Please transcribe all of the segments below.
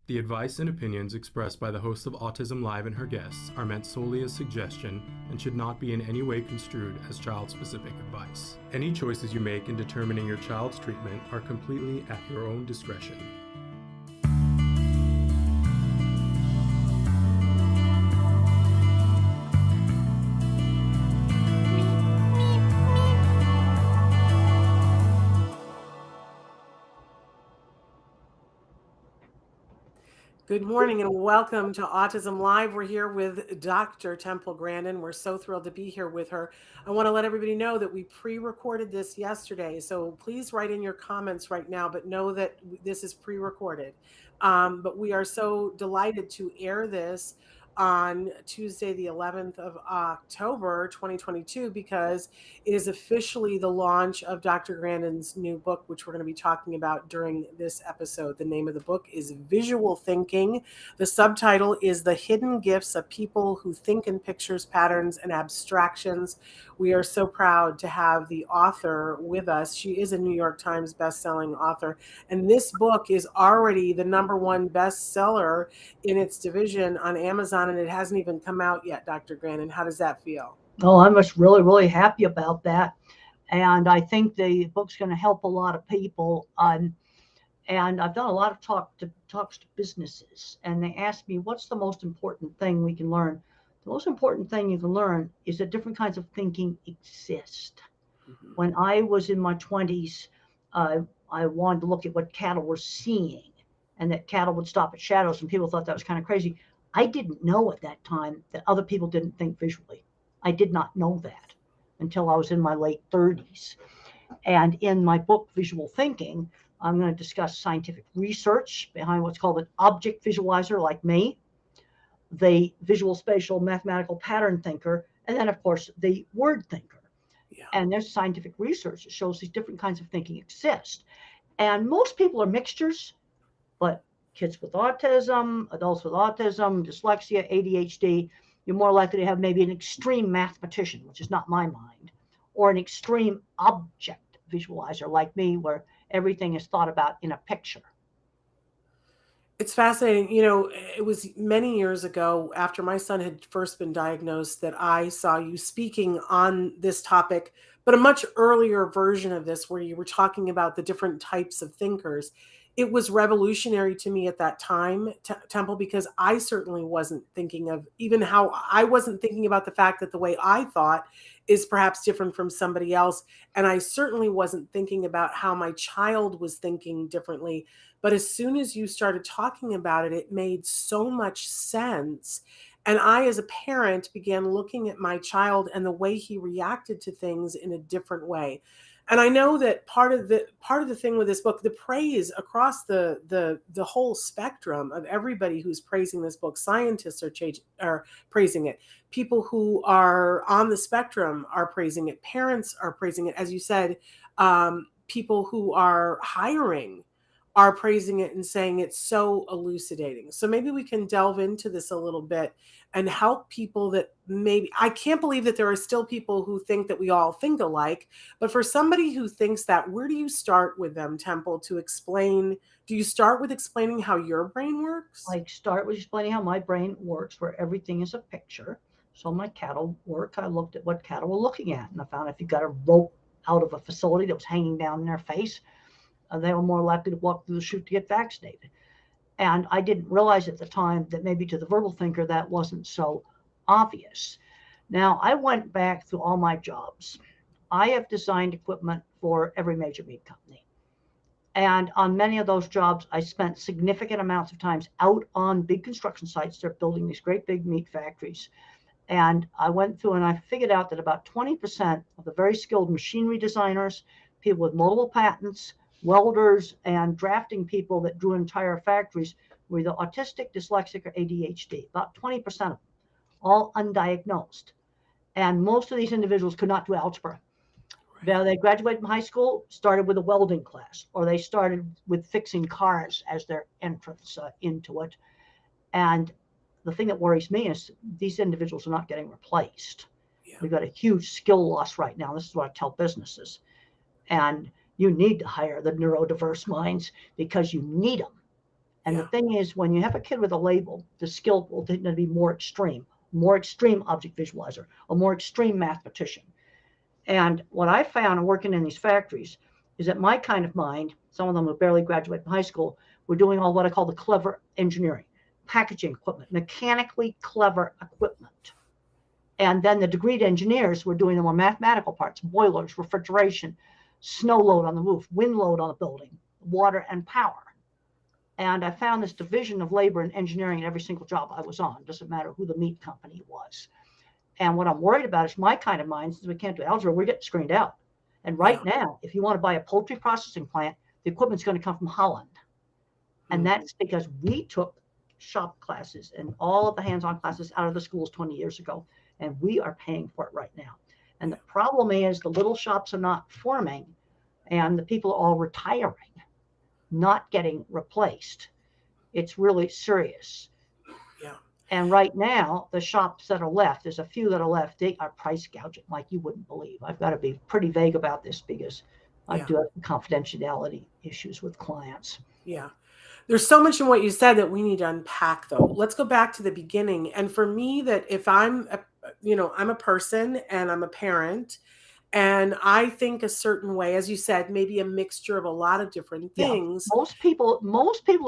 The advice and opinions expressed by the host of Autism Live and her guests are meant solely as suggestion and should not be in any way construed as child-specific advice. Any choices you make in determining your child's treatment are completely at your own discretion. Good morning and welcome to Autism Live. We're here with Dr. Temple Grandin. We're so thrilled to be here with her. I want to let everybody know that we pre-recorded this yesterday, so please write in your comments right now, but know that this is pre-recorded. But we are so delighted to air this on Tuesday, the 11th of October, 2022, because it is officially the launch of Dr. Grandin's new book, which we're going to be talking about during this episode. The name of the book is Visual Thinking. The subtitle is The Hidden Gifts of People Who Think in Pictures, Patterns, and Abstractions. We are so proud to have the author with us. She is a New York Times bestselling author, and this book is already the #1 bestseller in its division on Amazon, and it hasn't even come out yet, Dr. Grandin. How does that feel? Oh, I'm just really, really happy about that. And I think the book's going to help a lot of people. And I've done a lot of talks to businesses, and they ask me, what's the most important thing we can learn? The most important thing you can learn is that different kinds of thinking exist. Mm-hmm. When I was in my 20s, I wanted to look at what cattle were seeing, and that cattle would stop at shadows, and people thought that was kind of crazy. I didn't know at that time that other people didn't think visually. I did not know that until I was in my late 30s. And in my book, Visual Thinking, I'm going to discuss scientific research behind what's called an object visualizer like me, the visual spatial mathematical pattern thinker, and then, of course, the word thinker. Yeah. And there's scientific research that shows these different kinds of thinking exist. And most people are mixtures, but kids with autism, adults with autism, dyslexia, ADHD, you're more likely to have maybe an extreme mathematician, which is not my mind, or an extreme object visualizer like me, where everything is thought about in a picture. It's fascinating. You know, it was many years ago after my son had first been diagnosed that I saw you speaking on this topic, but a much earlier version of this where you were talking about the different types of thinkers. It was revolutionary to me at that time, Temple, because I certainly wasn't thinking of even how I wasn't thinking about the fact that the way I thought is perhaps different from somebody else. And I certainly wasn't thinking about how my child was thinking differently. But as soon as you started talking about it, it made so much sense. And I, as a parent, began looking at my child and the way he reacted to things in a different way. And I know that part of the thing with this book, the praise across the whole spectrum of everybody who's praising this book, scientists are praising it. People who are on the spectrum are praising it. Parents are praising it. As you said, people who are hiring are praising it and saying it's so elucidating. So maybe we can delve into this a little bit and help people that maybe, I can't believe that there are still people who think that we all think alike, but for somebody who thinks that, where do you start with them, Temple, to explain? Do you start with explaining how your brain works? I start with explaining how my brain works, where everything is a picture. So my cattle work, I looked at what cattle were looking at, and I found if you got a rope out of a facility that was hanging down in their face, they were more likely to walk through the chute to get vaccinated. And I didn't realize at the time that maybe to the verbal thinker that wasn't so obvious. Now, I went back through all my jobs. I have designed equipment for every major meat company. And on many of those jobs, I spent significant amounts of time out on big construction sites. They're building these great big meat factories. And I went through and I figured out that about 20% of the very skilled machinery designers, people with multiple patents, welders, and drafting people that drew entire factories were either autistic, dyslexic, or ADHD. About 20% of them, all undiagnosed. And most of these individuals could not do algebra. Right. Now, they graduated from high school, started with a welding class, or they started with fixing cars as their entrance into it. And the thing that worries me is these individuals are not getting replaced. Yeah. We've got a huge skill loss right now. This is what I tell businesses. And you need to hire the neurodiverse minds because you need them. And Yeah. the thing is, when you have a kid with a label, the skill will tend to be more extreme object visualizer, a more extreme mathematician. And what I found working in these factories is that my kind of mind, some of them would barely graduate from high school, were doing all what I call the clever engineering, packaging equipment, mechanically clever equipment. And then the degreed engineers were doing the more mathematical parts, boilers, refrigeration, snow load on the roof, wind load on the building, water and power. And I found this division of labor and engineering in every single job I was on. It doesn't matter who the meat company was. And what I'm worried about is my kind of mind, since we can't do algebra, we're getting screened out. And right now, if you want to buy a poultry processing plant, the equipment's going to come from Holland. And that's because we took shop classes and all of the hands-on classes out of the schools 20 years ago. And we are paying for it right now. And the problem is the little shops are not forming and the people are all retiring, not getting replaced. It's really serious. Yeah. And right now, the shops that are left, there's a few that are left, they are price gouging like you wouldn't believe. I've got to be pretty vague about this because I do have confidentiality issues with clients. Yeah. There's so much in what you said that we need to unpack, though. Let's go back to the beginning. And for me, that if I'm a person and I'm a parent and I think a certain way, as you said, maybe a mixture of a lot of different things. Most people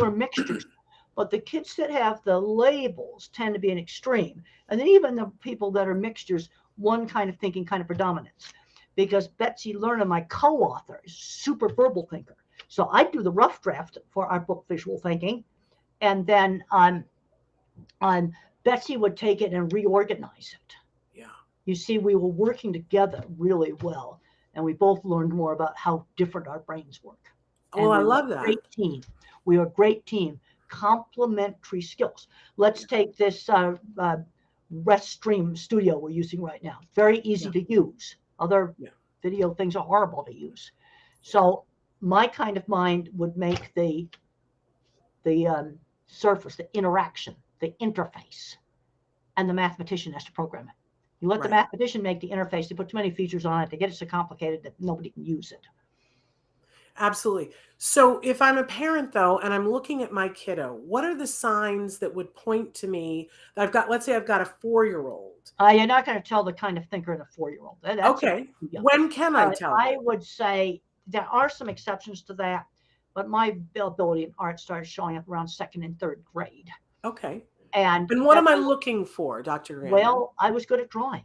are mixtures, but the kids that have the labels tend to be an extreme. And then even the people that are mixtures, one kind of thinking kind of predominates. Because Betsy Lerner, my co-author, is a super verbal thinker. So I do the rough draft for our book, Visual Thinking. And then Betsy would take it and reorganize it. Yeah. You see, we were working together really well. And we both learned more about how different our brains work. Oh, I love that. Great team. We are a great team. Complementary skills. Let's take this Restream studio we're using right now. Very easy to use. Other video things are horrible to use. So my kind of mind would make the surface, the interaction, the interface, and the mathematician has to program it. You let the mathematician make the interface. They put too many features on it. They get it so complicated that nobody can use it. Absolutely. So if I'm a parent, though, and I'm looking at my kiddo, what are the signs that would point to me that I've got, let's say I've got a 4-year-old. You're not going to tell the kind of thinker in a 4-year-old. Okay. When can I tell I would say there are some exceptions to that, but my ability in art started showing up around 2nd and 3rd grade. Okay. And what am I looking for, Dr. Grandin? Well, I was good at drawing.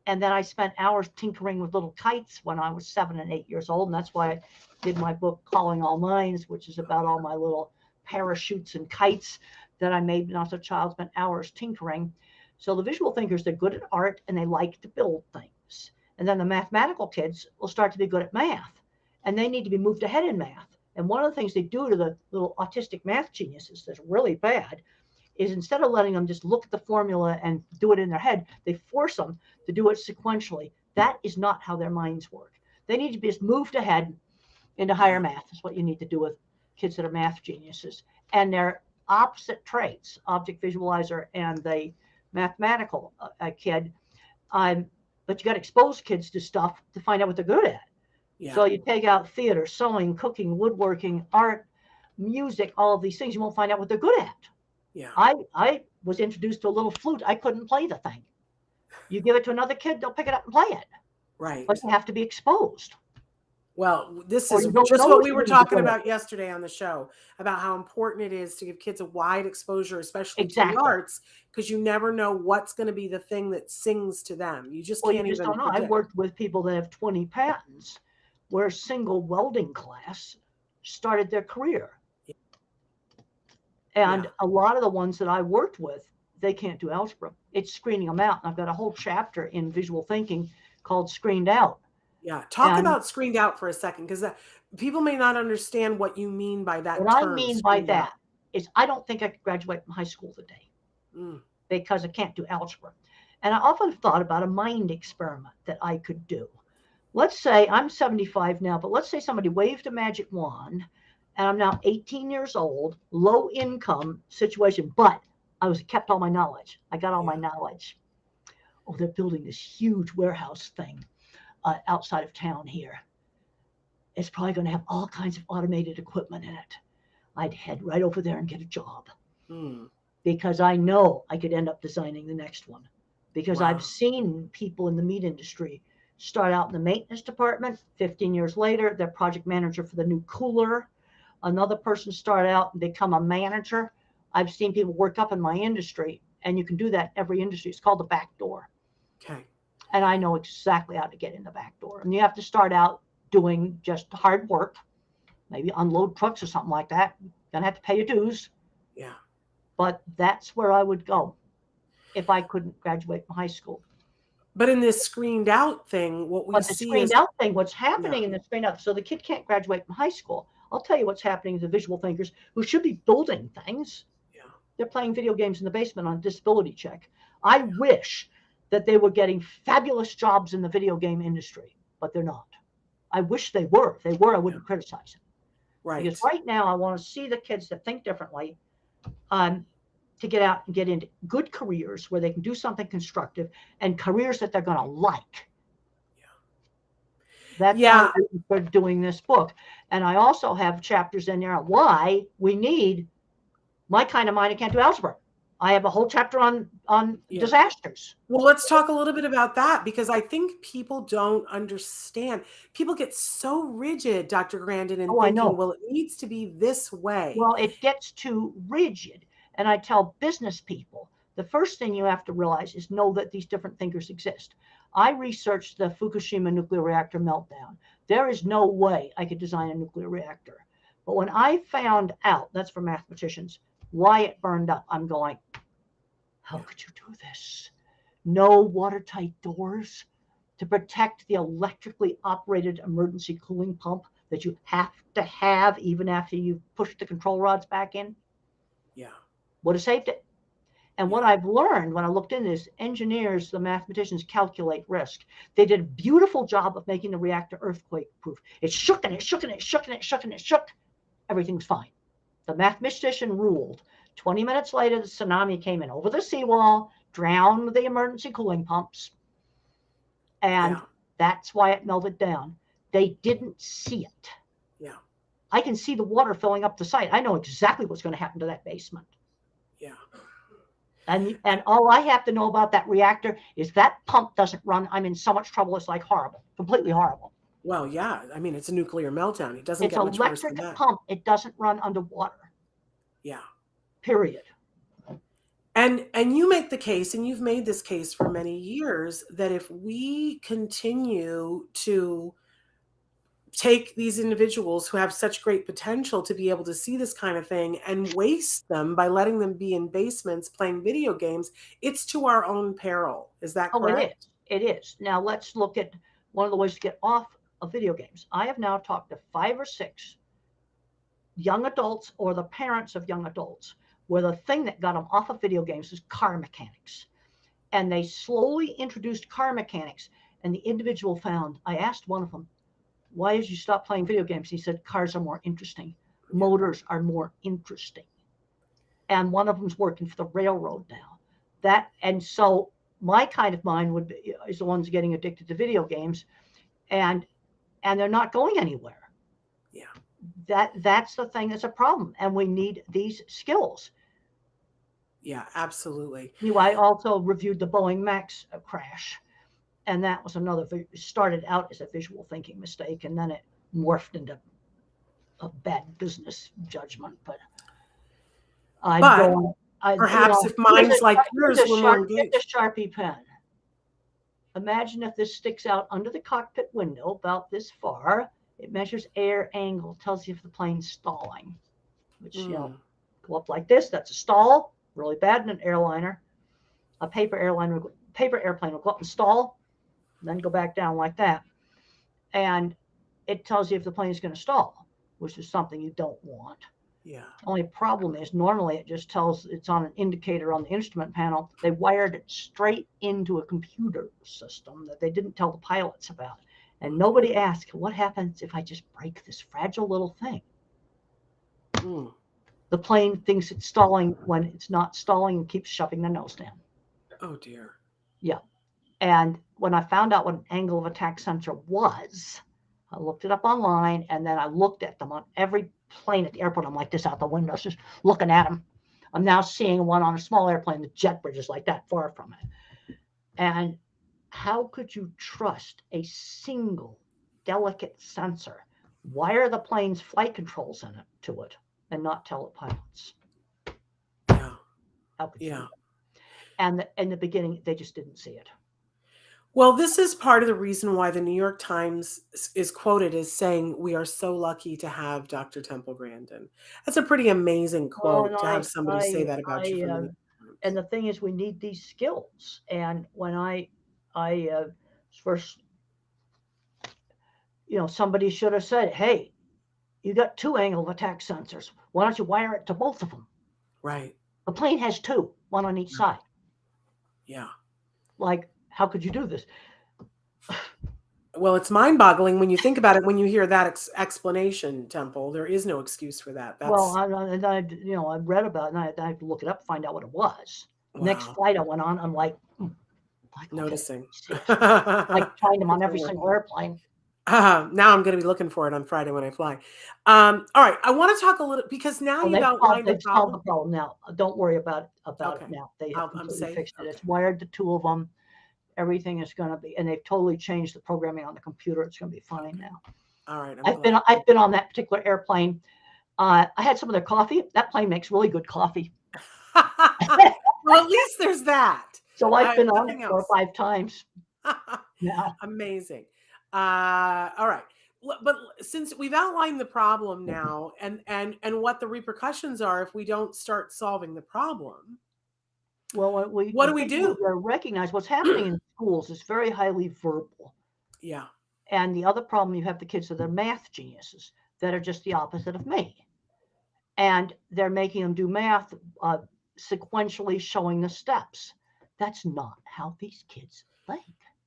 And then I spent hours tinkering with little kites when I was 7 and 8 years old. And that's why I did my book, Calling All Minds, which is about all my little parachutes and kites that I made when I was a child, spent hours tinkering. So the visual thinkers, they're good at art and they like to build things. And then the mathematical kids will start to be good at math. And they need to be moved ahead in math. And one of the things they do to the little autistic math geniuses that's really bad is instead of letting them just look at the formula and do it in their head, they force them to do it sequentially. That is not how their minds work. They need to be just moved ahead into higher math. That's what you need to do with kids that are math geniuses. And they're opposite traits, object visualizer and the mathematical kid. But you got to expose kids to stuff to find out what they're good at. Yeah. So you take out theater, sewing, cooking, woodworking, art, music, all of these things, you won't find out what they're good at. Yeah. I was introduced to a little flute. I couldn't play the thing. You give it to another kid, they'll pick it up and play it. Right. But you have to be exposed. Well, this is just what we were talking about yesterday on the show, about how important it is to give kids a wide exposure, especially to the arts, because you never know what's going to be the thing that sings to them. You just can't even don't know. I worked with people that have 20 patents where a single welding class started their career. And a lot of the ones that I worked with, they can't do algebra. It's screening them out. And I've got a whole chapter in visual thinking called Screened Out. Yeah. Talk about screened out for a second, because people may not understand what you mean by that term. What I mean by that is I don't think I could graduate from high school today because I can't do algebra. And I often thought about a mind experiment that I could do. Let's say I'm 75 now, but let's say somebody waved a magic wand and I'm now 18 years old, low income situation, but I kept all my knowledge. I got all my knowledge. Oh, they're building this huge warehouse thing outside of town here. It's probably going to have all kinds of automated equipment in it. I'd head right over there and get a job Mm. because I know I could end up designing the next one. Because Wow. I've seen people in the meat industry start out in the maintenance department. 15 years later, they're project manager for the new cooler. Another person start out and become a manager. I've seen people work up in my industry, and you can do that in every industry. It's called the back door. Okay. And I know exactly how to get in the back door. And you have to start out doing just hard work, maybe unload trucks or something like that. You're going to have to pay your dues. Yeah. But that's where I would go if I couldn't graduate from high school. But in this screened out thing, what we But the see screened is out thing, what's happening in the screened out, so the kid can't graduate from high school. I'll tell you what's happening to visual thinkers who should be building things. Yeah. They're playing video games in the basement on a disability check. I wish that they were getting fabulous jobs in the video game industry, but they're not. I wish they were. If they were, I wouldn't criticize it. Right. Because right now, I want to see the kids that think differently to get out and get into good careers where they can do something constructive and careers that they're going to like. That's why we're doing this book. And I also have chapters in there on why we need my kind of mind. I can't do algebra. I have a whole chapter on disasters. Well, let's talk a little bit about that, because I think people don't understand. People get so rigid, Dr. Grandin, in thinking, well, it needs to be this way. Well, it gets too rigid. And I tell business people, the first thing you have to realize is know that these different thinkers exist. I researched the Fukushima nuclear reactor meltdown. There is no way I could design a nuclear reactor. But when I found out, that's for mathematicians, why it burned up, I'm going, how could you do this? No watertight doors to protect the electrically operated emergency cooling pump that you have to have even after you've pushed the control rods back in. Yeah. Would have saved it. And what I've learned when I looked into this, engineers, the mathematicians calculate risk. They did a beautiful job of making the reactor earthquake proof. It shook and it shook and it shook and it shook and it shook. Everything's fine. The mathematician ruled. 20 minutes later, the tsunami came in over the seawall, drowned the emergency cooling pumps. And that's why it melted down. They didn't see it. Yeah. I can see the water filling up the site. I know exactly what's going to happen to that basement. Yeah. And all I have to know about that reactor is that pump doesn't run. I'm in so much trouble. It's like horrible, completely horrible. Well, yeah. I mean, it's a nuclear meltdown. It doesn't get much worse than that. It's an electric pump. It doesn't run underwater. Yeah. Period. And you make the case, and you've made this case for many years, that if we continue to take these individuals who have such great potential to be able to see this kind of thing and waste them by letting them be in basements playing video games, it's to our own peril. Is that correct? It is. Now let's look at one of the ways to get off of video games. I have now talked to 5 or 6 young adults or the parents of young adults where the thing that got them off of video games is car mechanics. And they slowly introduced car mechanics, and the individual found, I asked one of them, why did you stop playing video games? He said, cars are more interesting. Motors are more interesting. And one of them's working for the railroad now. And so my kind of mind is the ones getting addicted to video games, and they're not going anywhere. Yeah. That's the thing that's a problem. And we need these skills. Yeah, absolutely. I also reviewed the Boeing Max Crash. And that was it started out as a visual thinking mistake, and then it morphed into a bad business judgment. But perhaps if minds like yours were more engaged. Get a Sharpie pen. Imagine if this sticks out under the cockpit window about this far. It measures air angle, tells you if the plane's stalling. Which, go up like this. That's a stall, really bad in an airliner. A paper airplane will go up and stall, then go back down like that. And it tells you if the plane is going to stall, which is something you don't want. Yeah. The only problem is normally it just tells it's on an indicator on the instrument panel. They wired it straight into a computer system that they didn't tell the pilots about. And nobody asked, what happens if I just break this fragile little thing? The plane thinks it's stalling when it's not stalling and keeps shoving their nose down. Oh, dear. Yeah. And when I found out what an angle of attack sensor was, I looked it up online, and then I looked at them on every plane at the airport. I'm like this out the window, just looking at them. I'm now seeing one on a small airplane. The jet bridge is like that far from it. And how could you trust a single delicate sensor? Wire the plane's flight controls in it to it and not tell the pilots? Yeah. How could you do Yeah. that? And in the beginning, they just didn't see it. Well, this is part of the reason why the New York Times is quoted as saying, "We are so lucky to have Dr. Temple Grandin." That's a pretty amazing Well, quote to have somebody say that about you from the New York Times. and the thing is, we need these skills. And when I first, somebody should have said, "Hey, you got 2 angle of attack sensors. Why don't you wire it to both of them?" Right. The plane has 2, one on each side. Yeah. Like, how could you do this? Well, it's mind-boggling when you think about it. When you hear that explanation, Temple, there is no excuse for that. Well, I read about it, and I had to look it up, find out what it was. Next Wow. flight I went on, I'm like, Noticing. like trying them on every single airplane. Now I'm going to be looking for it on Friday when I fly. All right, I want to talk a little because now you've outlined the They've solved the problem. problem now. Don't worry about Okay. it now. They have I'm completely safe. fixed it. Okay. It's wired to 2 of them. Everything is going to be, and they've totally changed the programming on the computer. It's going to be fine now. All right. I've been on that particular airplane. I had some of their coffee. That plane makes really good coffee. Well, at least there's that. So I've been on it nothing 4 or else. 5 times now. Amazing. All right. But since we've outlined the problem now and what the repercussions are if we don't start solving the problem, Well, what do we do? We recognize what's happening in schools is very highly verbal. Yeah. And the other problem, you have the kids that are math geniuses that are just the opposite of me. And they're making them do math sequentially, showing the steps. That's not how these kids think.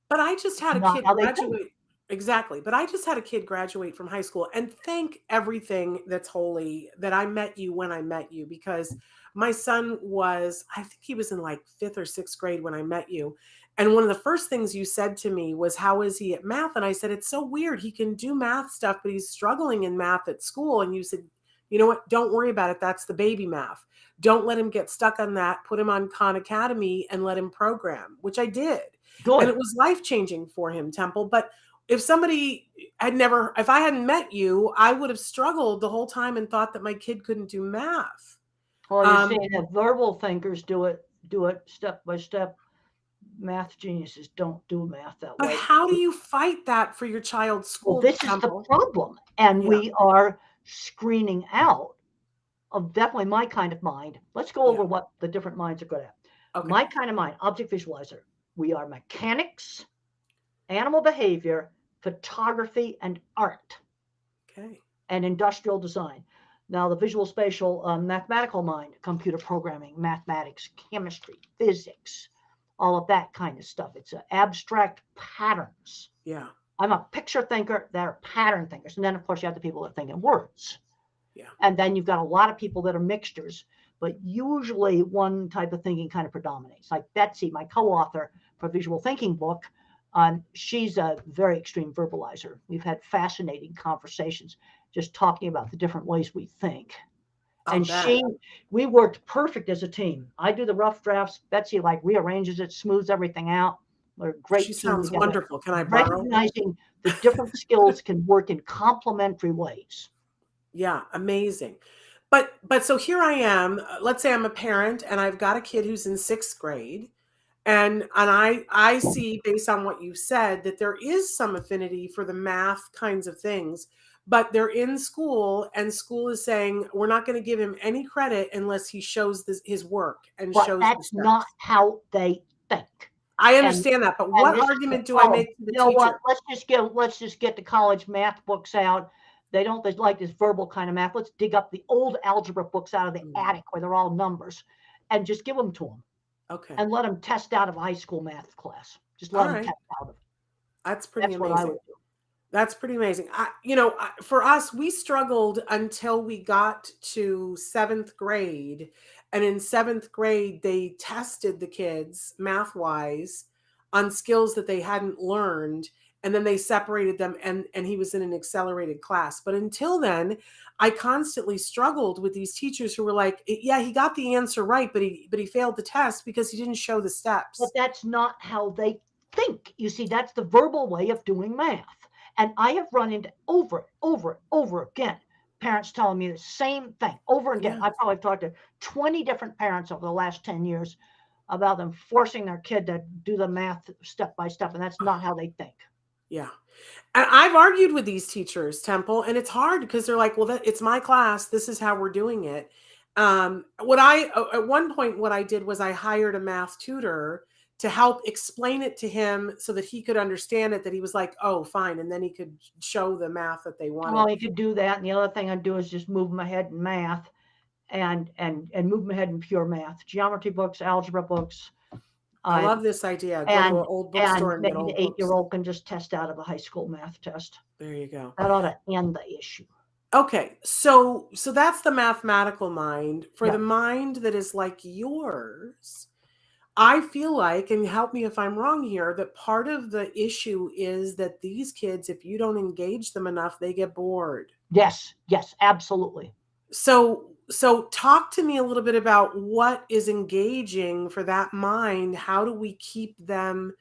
But I just had a Not kid how they graduate. Exactly. But I just had a kid graduate from high school, and thank everything that's holy that I met you when I met you, because my son was, I think he was in like 5th or 6th grade when I met you. And one of the first things you said to me was, "How is he at math?" And I said, "It's so weird. He can do math stuff, but he's struggling in math at school." And you said, "You know what? Don't worry about it. That's the baby math. Don't let him get stuck on that. Put him on Khan Academy and let him program," which I did. Good. And it was life-changing for him, Temple. But if if I hadn't met you, I would have struggled the whole time and thought that my kid couldn't do math. Well, you're saying that verbal thinkers do it step by step. Math geniuses don't do math that way. But how do you fight that for your child's school? Well, this Temple? is the problem. And Yeah. we are screening out of definitely my kind of mind. Let's go over what the different minds are good at. Okay. My kind of mind, object visualizer. We are mechanics, animal behavior, photography, and art. Okay. And industrial design. Now, the visual spatial mathematical mind, computer programming, mathematics, chemistry, physics, all of that kind of stuff. It's abstract patterns. Yeah. I'm a picture thinker. They're pattern thinkers. And then, of course, you have the people that think in words. Yeah. And then you've got a lot of people that are mixtures, but usually one type of thinking kind of predominates. Like Betsy, my co-author for Visual Thinking book, she's a very extreme verbalizer. We've had fascinating conversations just talking about the different ways we think. And we worked perfect as a team. I do the rough drafts. Betsy rearranges it, smooths everything out. We're a great She team sounds together. wonderful. Can I borrow? Recognizing the different skills can work in complementary ways. Yeah, amazing. But so here I am. Let's say I'm a parent and I've got a kid who's in 6th grade. And I see, based on what you've said, that there is some affinity for the math kinds of things, but they're in school and school is saying, we're not going to give him any credit unless he shows his work and shows. That's not how they think. I understand that, but what argument do I make to the teacher? What? Let's just get the college math books out. They don't like this verbal kind of math. Let's dig up the old algebra books out of the attic where they're all numbers and just give them to them. Okay. And let them test out of high school math class. Just let them test out of it. That's pretty amazing. What I would do. That's pretty amazing. For us, we struggled until we got to 7th grade. And in 7th grade, they tested the kids math-wise on skills that they hadn't learned, and then they separated them, and he was in an accelerated class. But until then, I constantly struggled with these teachers who were like, yeah, he got the answer right, but he failed the test because he didn't show the steps. But that's not how they think. You see, that's the verbal way of doing math. And I have run into over again parents telling me the same thing over and again. Yeah. I probably talked to 20 different parents over the last 10 years about them forcing their kid to do the math step by step, and that's not how they think. Yeah. And I've argued with these teachers, Temple, and it's hard because they're like, well, it's my class. This is how we're doing it. At one point, what I did was I hired a math tutor to help explain it to him so that he could understand it, that he was like, oh, fine. And then he could show the math that they wanted. Well, he could do that. And the other thing I'd do is just move them ahead in math and move them ahead in pure math, geometry books, algebra books. I love this idea. Go to an old bookstore and maybe get old the 8-year-old can just test out of a high school math test. There you go. That ought to end the issue. Okay, so that's the mathematical mind. For the mind that is like yours, I feel like, and help me if I'm wrong here, that part of the issue is that these kids, if you don't engage them enough, they get bored. Yes, absolutely. So talk to me a little bit about what is engaging for that mind. How do we keep them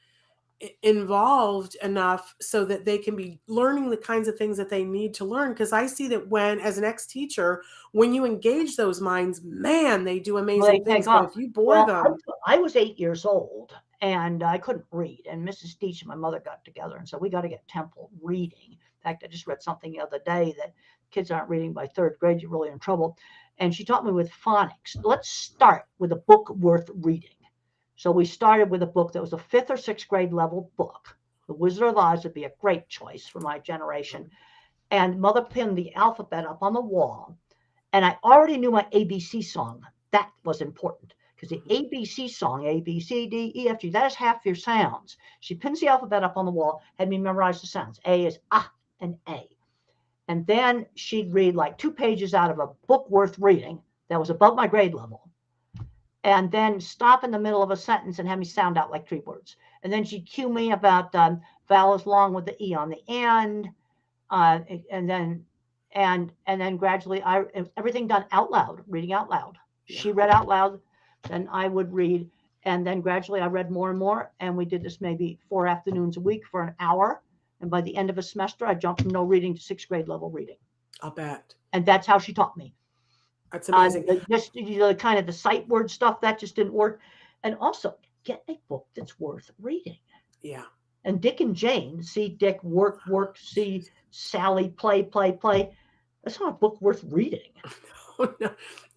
involved enough so that they can be learning the kinds of things that they need to learn? Because I see that as an ex-teacher, when you engage those minds, man, they do amazing things. But if you bore them. I was 8 years old and I couldn't read, and Mrs. Deach and my mother got together and said, we got to get Temple reading. In fact, I just read something the other day that kids aren't reading by 3rd grade, you're really in trouble. And she taught me with phonics. Let's start with a book worth reading. So we started with a book that was a 5th or 6th grade level book. The Wizard of Oz would be a great choice for my generation. And Mother pinned the alphabet up on the wall. And I already knew my ABC song. That was important because the ABC song, A, B, C, D, E, F, G, that is half your sounds. She pins the alphabet up on the wall, had me memorize the sounds. A is ah and A. And then she'd read like 2 pages out of a book worth reading that was above my grade level. And then stop in the middle of a sentence and have me sound out like 3 words. And then she'd cue me about vowels long with the E on the end. And then gradually everything done out loud, reading out loud. Yeah. She read out loud, then I would read. And then gradually I read more and more. And we did this maybe 4 afternoons a week for an hour. And by the end of a semester, I jumped from no reading to 6th grade level reading. I'll bet. And that's how she taught me. That's amazing. Just kind of the sight word stuff, that just didn't work. And also, get a book that's worth reading. Yeah. And Dick and Jane, see Dick work, see Sally play. That's not a book worth reading. Oh, no.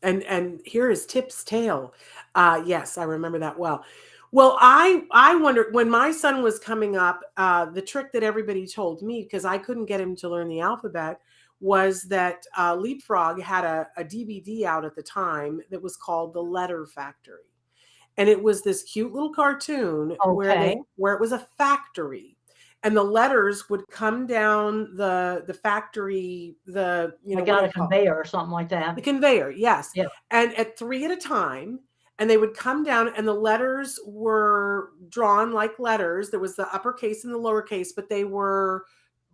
And here is Tip's Tale. Yes, I remember that well. Well, I wondered when my son was coming up, the trick that everybody told me, because I couldn't get him to learn the alphabet, was that Leapfrog had a DVD out at the time that was called The Letter Factory. And it was this cute little cartoon where it was a factory. And the letters would come down the factory, a conveyor or something like that. The conveyor, yes. Yeah. And at 3 at a time. And they would come down and the letters were drawn like letters. There was the uppercase and the lowercase, but they were,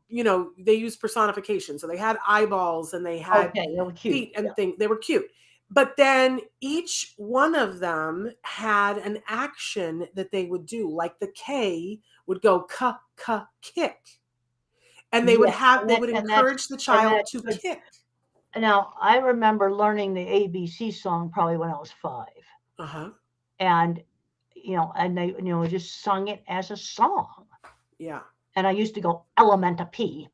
they used personification. So they had eyeballs and they had feet and things. They were cute. But then each one of them had an action that they would do. Like the K would go kick. And they would encourage the child to kick. Now, I remember learning the ABC song probably when I was 5. Uh-huh. And they just sung it as a song. Yeah. And I used to go Elementa P,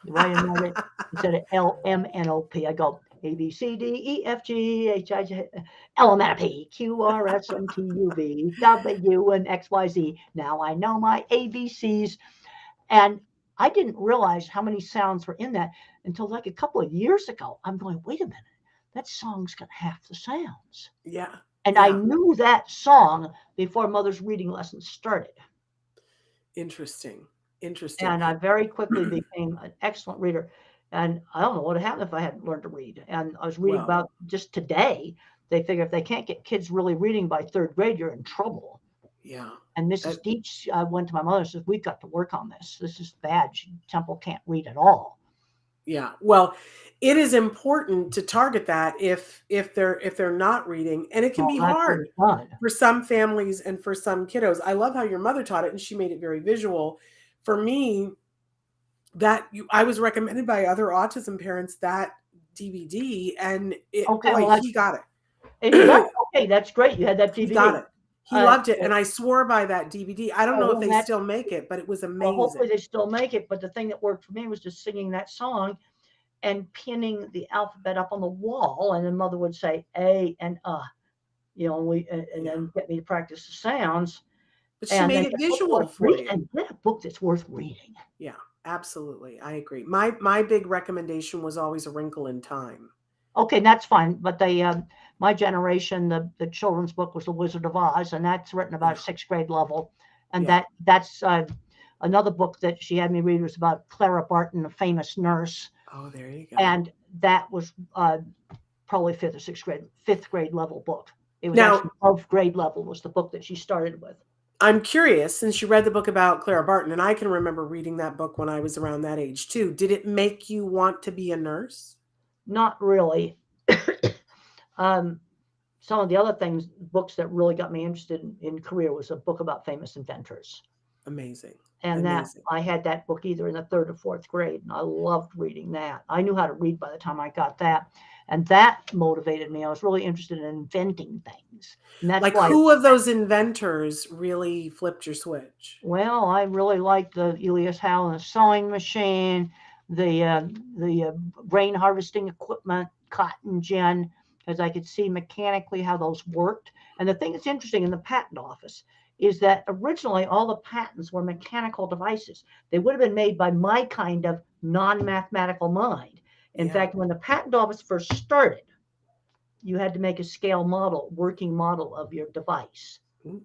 right? Instead of LMNOP, I go A B C D E F G H I J Elementa P Q R S T U V W and X Y Z. Now I know my ABCs, and I didn't realize how many sounds were in that until like a couple of years ago. I'm going, wait a minute, that song's got half the sounds. Yeah. And I knew that song before Mother's reading lessons started. Interesting. And I very quickly became an excellent reader. And I don't know what would happen if I hadn't learned to read. And I was reading about just today, they figure if they can't get kids really reading by 3rd grade, you're in trouble. Yeah. And Mrs. Deach went to my mother and says, "We've got to work on this. This is bad. Temple can't read at all." Yeah. Well, it is important to target that if they're not reading, and it can be That's what hard it's done. for some families and for some kiddos. I love how your mother taught it, and she made it very visual. For me, I was recommended by other autism parents that DVD, and he got it. And you got it. Okay, that's great. You had that DVD. He got it. He loved it, and I swore by that DVD. I don't know if they still make it, but it was amazing. Well, hopefully they still make it. But the thing that worked for me was just singing that song and pinning the alphabet up on the wall, and then Mother would say A and and then get me to practice the sounds. But she made it visual for you. And get a book that's worth reading. Yeah, absolutely. I agree. My big recommendation was always A Wrinkle in Time. Okay, that's fine. But my generation, the children's book was The Wizard of Oz, and that's written about 6th grade level. And that's another book that she had me read was about Clara Barton, a famous nurse. Oh, there you go. And that was probably 5th or 5th grade level book. It was actually 12th grade level was the book that she started with. I'm curious, since you read the book about Clara Barton, and I can remember reading that book when I was around that age too. Did it make you want to be a nurse? Not really. Some of the other books that really got me interested in career was a book about famous inventors. Amazing. And I had that book either in the 3rd or 4th grade, and I loved reading that. I knew how to read by the time I got that. And that motivated me. I was really interested in inventing things. And that's who of those inventors really flipped your switch? Well, I really liked the Elias Howe and the sewing machine, the grain harvesting equipment, cotton gin, because I could see mechanically how those worked. And the thing that's interesting in the patent office is that originally all the patents were mechanical devices. They would have been made by my kind of non-mathematical mind. In fact, when the patent office first started, you had to make a scale model, working model of your device. Ooh.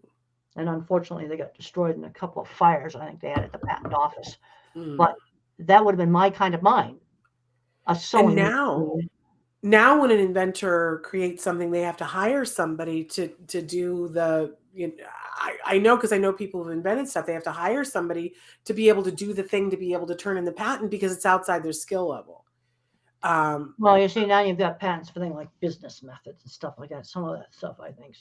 And unfortunately, they got destroyed in a couple of fires I think they had at the patent office. But that would have been my kind of mind. A sewing machine. Now when an inventor creates something, they have to hire somebody to do the, I know, because I know people who've invented stuff, they have to hire somebody to be able to do the thing, to be able to turn in the patent because it's outside their skill level. Well, you see, now you've got patents for things like business methods and stuff like that. Some of that stuff, I think.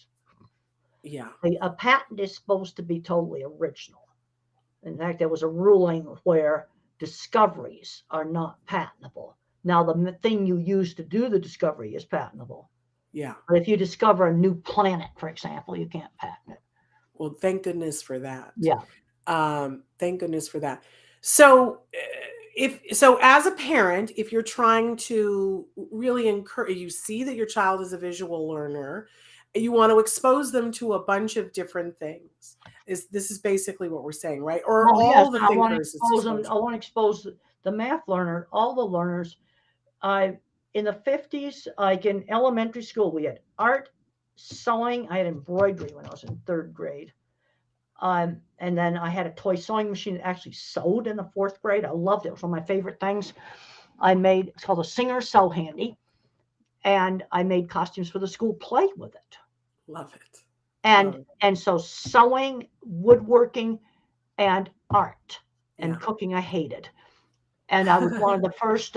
Yeah. A patent is supposed to be totally original. In fact, there was a ruling where discoveries are not patentable. Now, the thing you use to do the discovery is patentable. Yeah. But if you discover a new planet, for example, you can't patent it. Well, thank goodness for that. Yeah. Thank goodness for that. So as a parent, if you're trying to really encourage, you see that your child is a visual learner, you want to expose them to a bunch of different things. This is basically what we're saying, right? Or all the thinkers. I want to expose the math learner, all the learners. In the 50s, like in elementary school, we had art, sewing. I had embroidery when I was in 3rd grade. And then I had a toy sewing machine that actually sewed in the 4th grade. I loved it. It was one of my favorite things. It's called a Singer Sew Handy. And I made costumes for the school play with it. Love it. And so sewing, woodworking, and art and cooking, I hated. And I was one of the first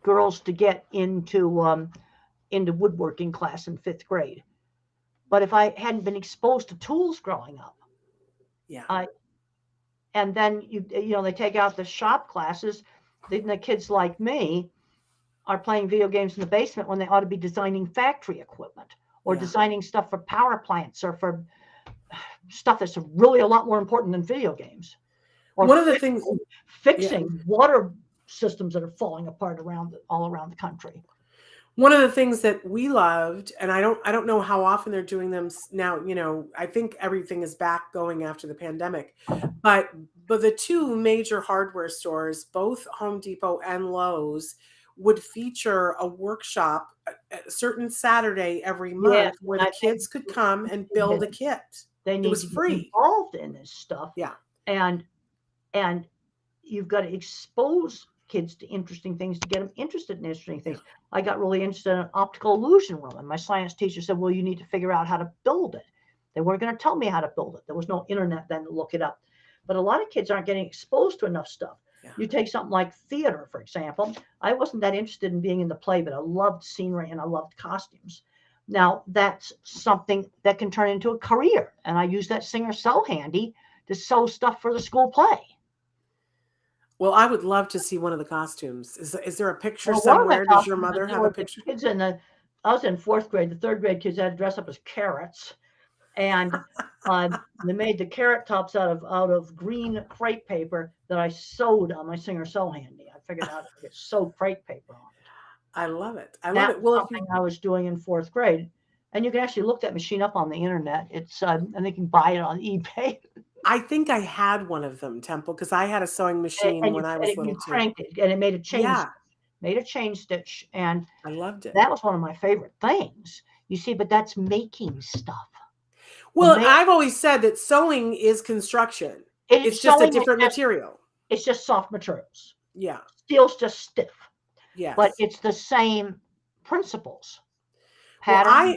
girls to get into woodworking class in 5th grade. But if I hadn't been exposed to tools growing up, and then they take out the shop classes, then the kids like me are playing video games in the basement when they ought to be designing factory equipment or designing stuff for power plants or for stuff that's really a lot more important than video games. Or one of the things fixing water systems that are falling apart all around the country. One of the things that we loved, and I don't know how often they're doing them now, I think everything is back going after the pandemic, but the 2 major hardware stores, both Home Depot and Lowe's, would feature a workshop a certain Saturday every month where the kids could come and build a kit. It was free. Involved in this stuff. Yeah. And you've got to expose kids to interesting things to get them interested in interesting things. I got really interested in an optical illusion room, and my science teacher said, well, you need to figure out how to build it. They weren't going to tell me how to build it. There was no internet then to look it up. But a lot of kids aren't getting exposed to enough stuff. Yeah. You take something like theater, for example. I wasn't that interested in being in the play, but I loved scenery and I loved costumes. Now, that's something that can turn into a career. And I use that Singer Sew Handy to sew stuff for the school play. Well, I would love to see one of the costumes. Is there a picture Well, somewhere? Does your mother have a picture? Kids I was in 4th grade. The 3rd grade kids had to dress up as carrots. And they made the carrot tops out of green crepe paper that I sewed on my Singer Sew Handy. I figured out to get sewed crepe paper on it. I love it. I love it. Well, something I was doing in 4th grade, and you can actually look that machine up on the internet. It's and they can buy it on eBay. I think I had one of them, Temple, because I had a sewing machine when I was little too. Cranked it, and it made a chain. Yeah. Made a chain stitch, and I loved it. That was one of my favorite things. You see, but that's making stuff. Well, I've always said that sewing is construction. It's just a different material. It's just soft materials. Yeah. Steel's just stiff. Yeah. But it's the same principles. Pattern.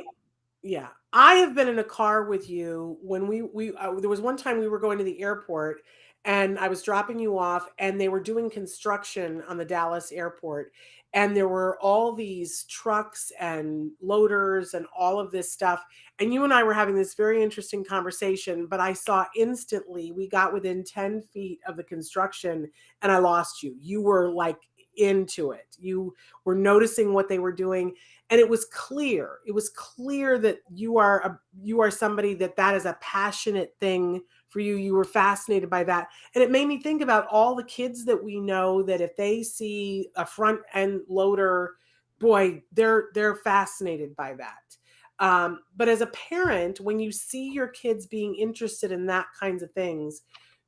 Well, I have been in a car with you when there was one time we were going to the airport and I was dropping you off and they were doing construction on the Dallas airport. And there were all these trucks and loaders and all of this stuff. And you and I were having this very interesting conversation, but I saw instantly we got within 10 feet of the construction and I lost you. You were like into it. You were noticing what they were doing. And it was clear that you are somebody that is a passionate thing for you. You were fascinated by that. And it made me think about all the kids that we know that if they see a front end loader, boy, they're fascinated by that. But as a parent, when you see your kids being interested in that kinds of things,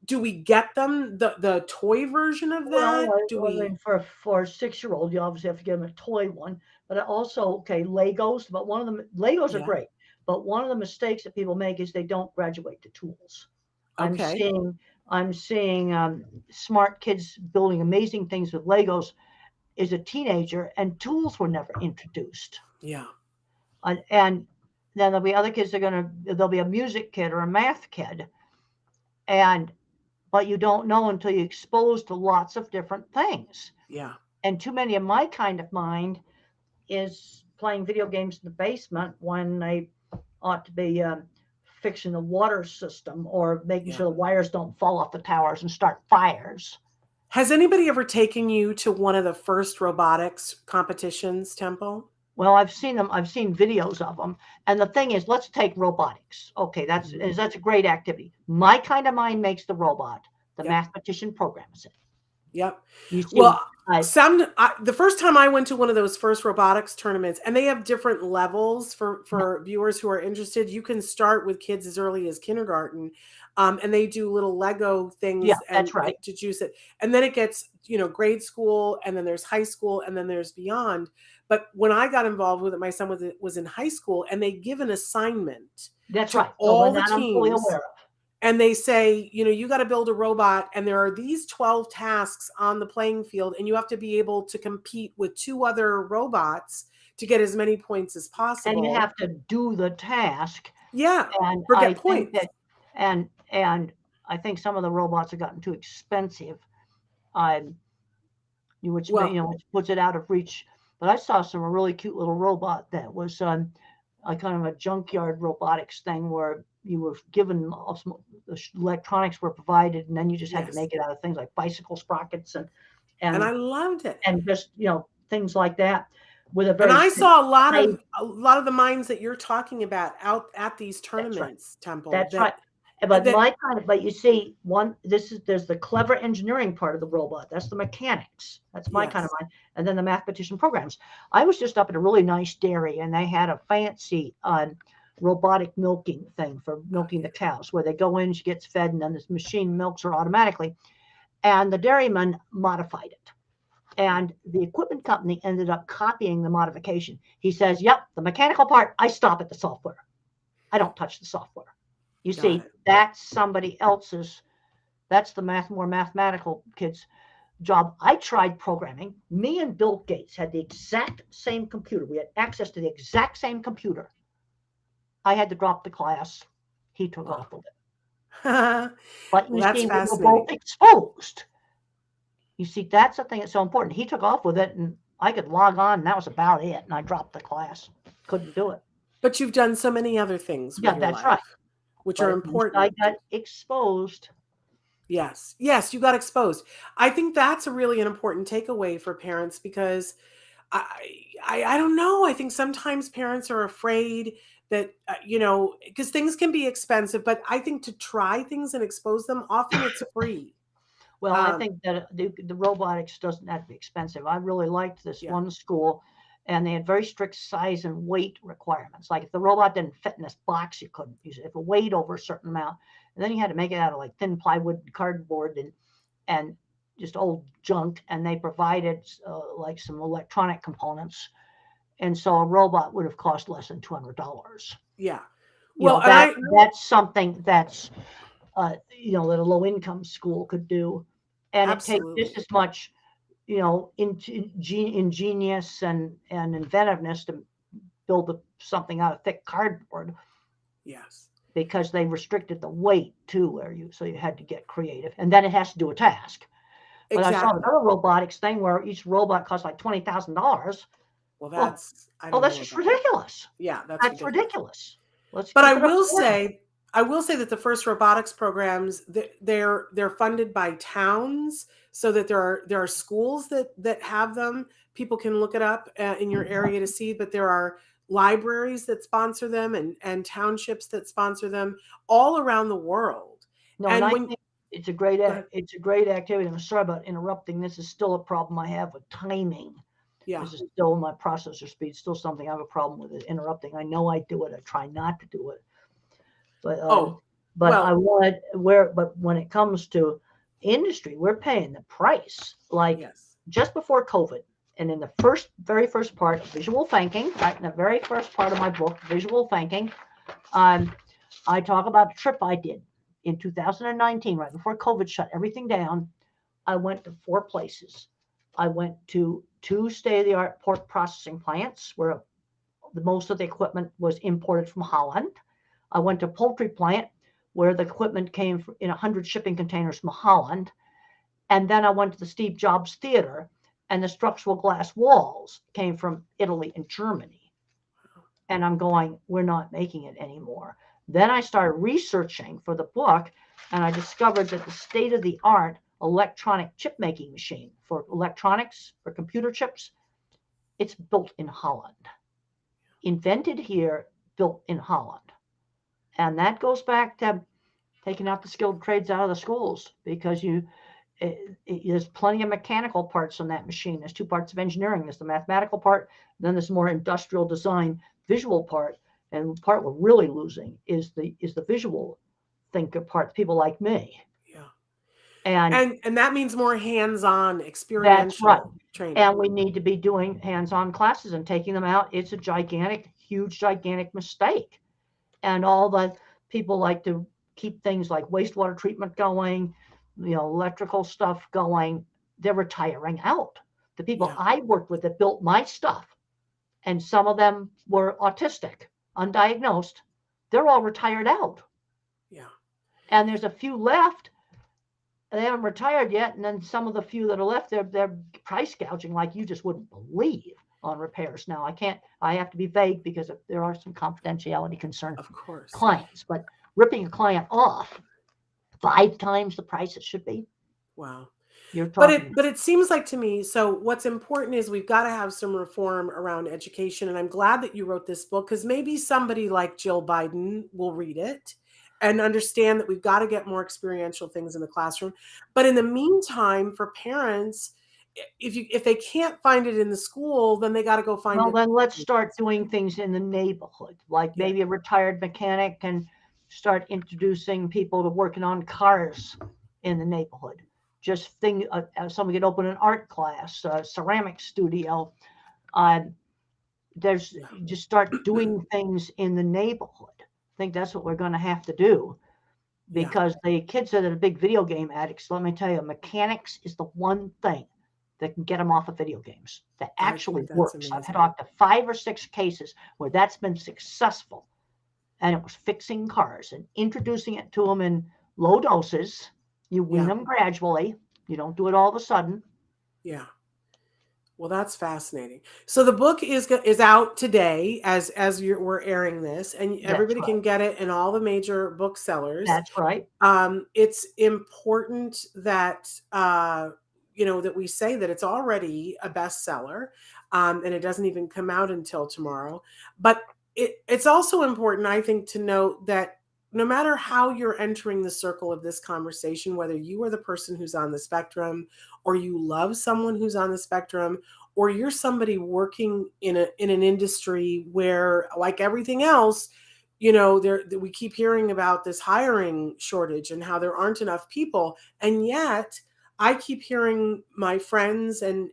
do we get them the toy version of that? For a 6-year-old, you obviously have to get them a toy one. But also, Legos. But one of them, Legos are great. But one of the mistakes that people make is they don't graduate to tools. Okay. I'm seeing smart kids building amazing things with Legos as a teenager, and tools were never introduced. Yeah. And then there'll be other kids there'll be a music kid or a math kid, but you don't know until you're exposed to lots of different things. Yeah. And too many of my kind of mind is playing video games in the basement when they ought to be fixing the water system or making sure the wires don't fall off the towers and start fires. Has anybody ever taken you to one of the first robotics competitions, Temple? Well, I've seen them. I've seen videos of them. And the thing is, let's take robotics. Okay, that's a great activity. My kind of mind makes the robot. The mathematician programs it. Yep. You see, well, the first time I went to one of those first robotics tournaments, and they have different levels for viewers who are interested. You can start with kids as early as kindergarten, and they do little Lego things. Yeah, that's right. To juice it, and then it gets grade school, and then there's high school, and then there's beyond. But when I got involved with it, my son was in high school, and they give an assignment. That's right. All the teams. And they say, you got to build a robot and there are these 12 tasks on the playing field and you have to be able to compete with 2 other robots to get as many points as possible. And you have to do the task. Yeah. And get points. And I think some of the robots have gotten too expensive. Which puts it out of reach. But I saw some really cute little robot that was a kind of a junkyard robotics thing where you were given the electronics were provided, and then you just had to make it out of things like bicycle sprockets and I loved it. And just things like that. And I saw a lot of the minds that you're talking about out at these tournaments, Temple. That's right. But you see, there's the clever engineering part of the robot. That's the mechanics. That's my kind of mind. And then the mathematician programs. I was just up at a really nice dairy, and they had a fancy robotic milking thing for milking the cows, where they go in, she gets fed, and then this machine milks her automatically. And the dairyman modified it. And the equipment company ended up copying the modification. He says, yep, the mechanical part, I stop at the software. I don't touch the software. You see, that's somebody else's, that's the more mathematical kid's job. I tried programming. Me and Bill Gates had the exact same computer. We had access to the exact same computer. I had to drop the class He took Wow. off with it. Well, But you that's see, we were fascinating. both exposed. You see, that's the thing that's so important. He took off with it, and I could log on, and that was about it. And I dropped the class. Couldn't do it. But you've done so many other things with Yeah, your that's life, right. which But are at least I important. got exposed. Yes. Yes, you got exposed. I think that's a really an important takeaway for parents because I don't know. I think sometimes parents are afraid that because things can be expensive, but I think to try things and expose them, often it's free. Well, I think that the robotics doesn't have to be expensive. I really liked this Yeah. one school, and they had very strict size and weight requirements. Like if the robot didn't fit in this box, you couldn't use it. If it weighed over a certain amount, and then you had to make it out of like thin plywood and cardboard and just old junk. And they provided like some electronic components, and so a robot would have cost less than $200. Yeah. You Well, know, and that's something that's that a low income school could do, and it takes just absolutely. as much ingenious and inventiveness to build something out of thick cardboard, Yes. because they restricted the weight too, so you had to get creative, and then it has to do a task. But I saw Exactly. another robotics thing where each robot costs like $20,000. Well, that's I don't that's know just about that. ridiculous. Yeah, That's ridiculous. Let's But keep it affordable. I will say that the first robotics programs they're funded by towns, so that there are schools that have them. People can look it up in your area to see, but there are libraries that sponsor them and townships that sponsor them all around the world. No, And and I when think it's a go ahead. great activity. I'm sorry about interrupting. This is still a problem I have with timing. Yeah. This is still my processor speed, still something I have a problem with, it interrupting. I know I do it. I try not to do it. But but when it comes to industry, we're paying the price. Like yes. just before COVID, and in the very first part of visual thinking, right in the very first part of my book, Visual Thinking, I talk about a trip I did in 2019, right before COVID shut everything down. I went to 4 places. I went to 2 state-of-the-art pork processing plants where most of the equipment was imported from Holland. I went to a poultry plant where the equipment came in 100 shipping containers from Holland. And then I went to the Steve Jobs Theater, and the structural glass walls came from Italy and Germany. And I'm going, we're not making it anymore. Then I started researching for the book, and I discovered that the state-of-the-art electronic chip making machine for electronics, for computer chips, it's built in Holland. Invented here, built in Holland. And that goes back to taking out the skilled trades out of the schools, because there's plenty of mechanical parts on that machine. There's 2 parts of engineering. There's the mathematical part, then there's more industrial design, visual part. And the part we're really losing is the visual thinker part, people like me. Yeah. And that means more hands-on experiential that's right. training. And we need to be doing hands-on classes and taking them out. It's a huge, gigantic mistake. And all the people like to keep things like wastewater treatment going, electrical stuff going. They're retiring out. The people I worked with that built my stuff, and some of them were autistic, undiagnosed, they're all retired out. Yeah. And there's a few left. They haven't retired yet. And then some of the few that are left, they're price gouging like you just wouldn't believe on repairs. Now, I have to be vague because there are some confidentiality concerns, of course, clients, but ripping a client off 5 times the price it should be. Wow. You're talking. But it seems like to me, so what's important is we've got to have some reform around education. And I'm glad that you wrote this book, because maybe somebody like Jill Biden will read it and understand that we've got to get more experiential things in the classroom. But in the meantime, for parents, if they can't find it in the school, then they got to go find it. Well, then let's start doing things in the neighborhood, like maybe a retired mechanic can start introducing people to working on cars in the neighborhood. Just somebody could open an art class, a ceramic studio. Just start doing things in the neighborhood. I think that's what we're going to have to do, because the kids that are big video game addicts, let me tell you, mechanics is the one thing that can get them off of video games. That actually works. I've talked to 5 or 6 cases where that's been successful. and it was fixing cars and introducing it to them in low doses. You wean them gradually. You don't do it all of a sudden. Yeah. Well, that's fascinating. So the book is out today as we're airing this, and everybody can get it in all the major booksellers. That's right. It's important that that we say that it's already a bestseller, and it doesn't even come out until tomorrow. But it's also important, I think, to note that no matter how you're entering the circle of this conversation, whether you are the person who's on the spectrum, or you love someone who's on the spectrum, or you're somebody working in an industry where, like everything else, we keep hearing about this hiring shortage and how there aren't enough people. And yet I keep hearing my friends and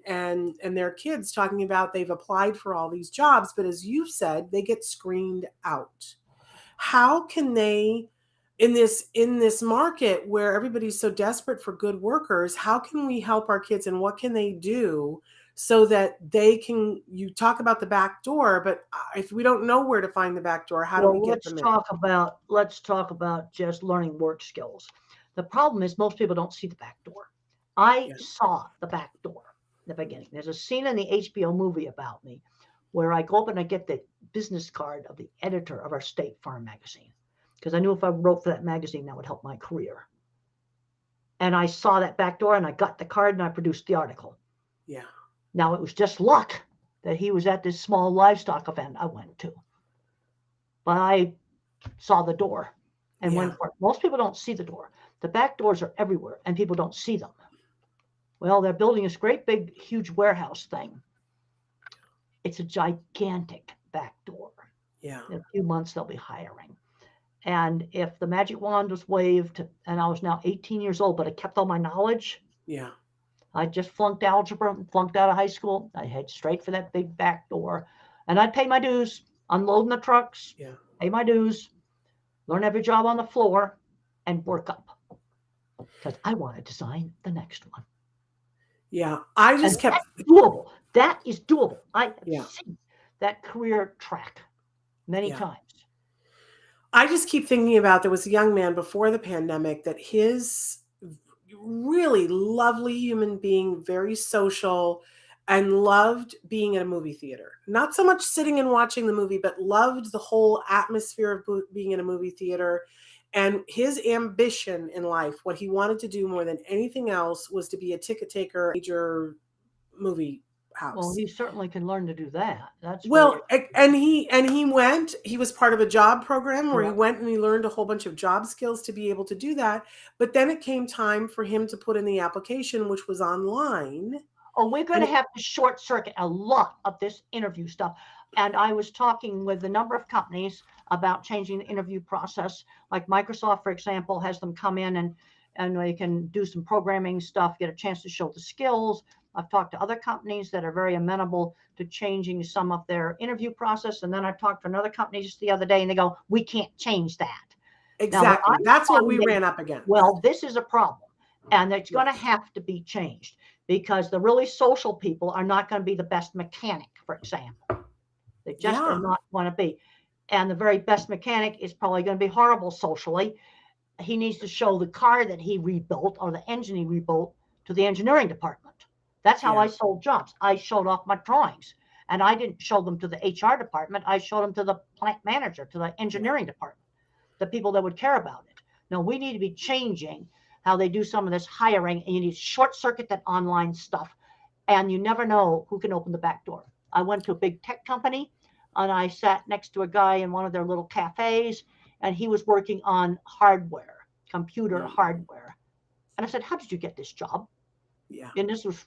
their kids talking about they've applied for all these jobs, but as you've said, they get screened out. How can they, in this market where everybody's so desperate for good workers, how can we help our kids, and what can they do so that they can, you talk about the back door, but if we don't know where to find the back door, how do we get them in? Let's talk about just learning work skills. The problem is most people don't see the back door. I saw the back door in the beginning. There's a scene in the HBO movie about me where I go up and I get the business card of the editor of our State Farm magazine, because I knew if I wrote for that magazine, that would help my career. And I saw that back door and I got the card and I produced the article. Yeah. Now, it was just luck that he was at this small livestock event I went to. But I saw the door and went for it. Most people don't see the door. The back doors are everywhere and people don't see them. Well, they're building this great big, huge warehouse thing. It's a gigantic back door. Yeah. In a few months, they'll be hiring. And if the magic wand was waved, and I was now 18 years old, but I kept all my knowledge. Yeah. I just flunked algebra and flunked out of high school. I head straight for that big back door. And I'd pay my dues, unloading the trucks, pay my dues, learn every job on the floor, and work up. Because I want to design the next one. Yeah. I just kept... That's doable. That is doable. I have seen that career track many times. I just keep thinking about, there was a young man before the pandemic that his really lovely human being, very social, and loved being in a movie theater. Not so much sitting and watching the movie, but loved the whole atmosphere of being in a movie theater. And his ambition in life, what he wanted to do more than anything else, was to be a ticket taker at a major movie house. Well, he certainly can learn to do that. That's he was part of a job program where he went and he learned a whole bunch of job skills to be able to do that. But then it came time for him to put in the application, which was online. Oh, we're going to have to short circuit a lot of this interview stuff. And I was talking with a number of companies about changing the interview process. Like Microsoft, for example, has them come in and they can do some programming stuff, get a chance to show the skills. I've talked to other companies that are very amenable to changing some of their interview process. And then I talked to another company just the other day and they go, we can't change that. Exactly. That's what we ran up against. Well, this is a problem. And it's going to have to be changed because the really social people are not going to be the best mechanic, for example. They just are not going to be. And the very best mechanic is probably going to be horrible socially. He needs to show the car that he rebuilt or the engine he rebuilt to the engineering department. That's how I sold jobs. I showed off my drawings and I didn't show them to the HR department. I showed them to the plant manager, to the engineering department, the people that would care about it. Now we need to be changing how they do some of this hiring, and you need to short circuit that online stuff. And you never know who can open the back door. I went to a big tech company and I sat next to a guy in one of their little cafes and he was working on hardware, computer hardware. And I said, how did you get this job? Yeah. And this was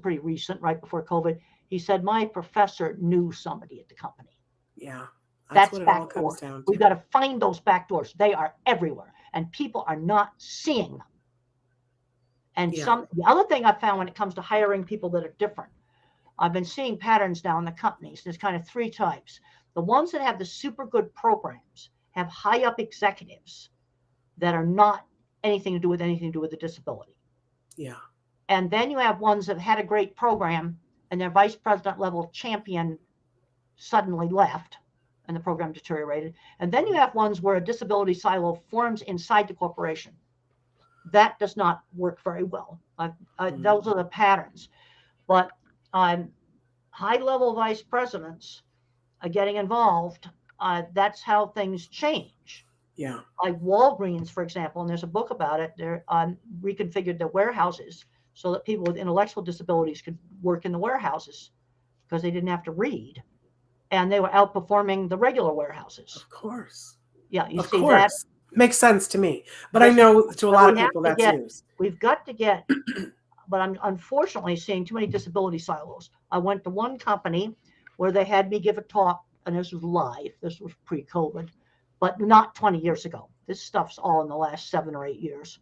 pretty recent, right before COVID. He said, my professor knew somebody at the company. Yeah. That's what it back all comes down to. We've got to find those back doors. They are everywhere and people are not seeing them. And the other thing I found when it comes to hiring people that are different, I've been seeing patterns now in the companies. There's kind of three types. The ones that have the super good programs have high up executives that are not anything to do with the disability. Yeah. And then you have ones that had a great program and their vice president level champion suddenly left and the program deteriorated. And then you have ones where a disability silo forms inside the corporation. That does not work very well. Those are the patterns. But high-level vice presidents are getting involved. That's how things change. Yeah. Like Walgreens, for example, and there's a book about it. They're reconfigured their warehouses so that people with intellectual disabilities could work in the warehouses because they didn't have to read. And they were outperforming the regular warehouses. Of course. Yeah, you Of see course. that? Makes sense to me. But I know to a lot of people that's news. We've got to get, but I'm unfortunately seeing too many disability silos. I went to one company where they had me give a talk, and this was live. This was pre-COVID, but not 20 years ago. This stuff's all in the last 7 or 8 years.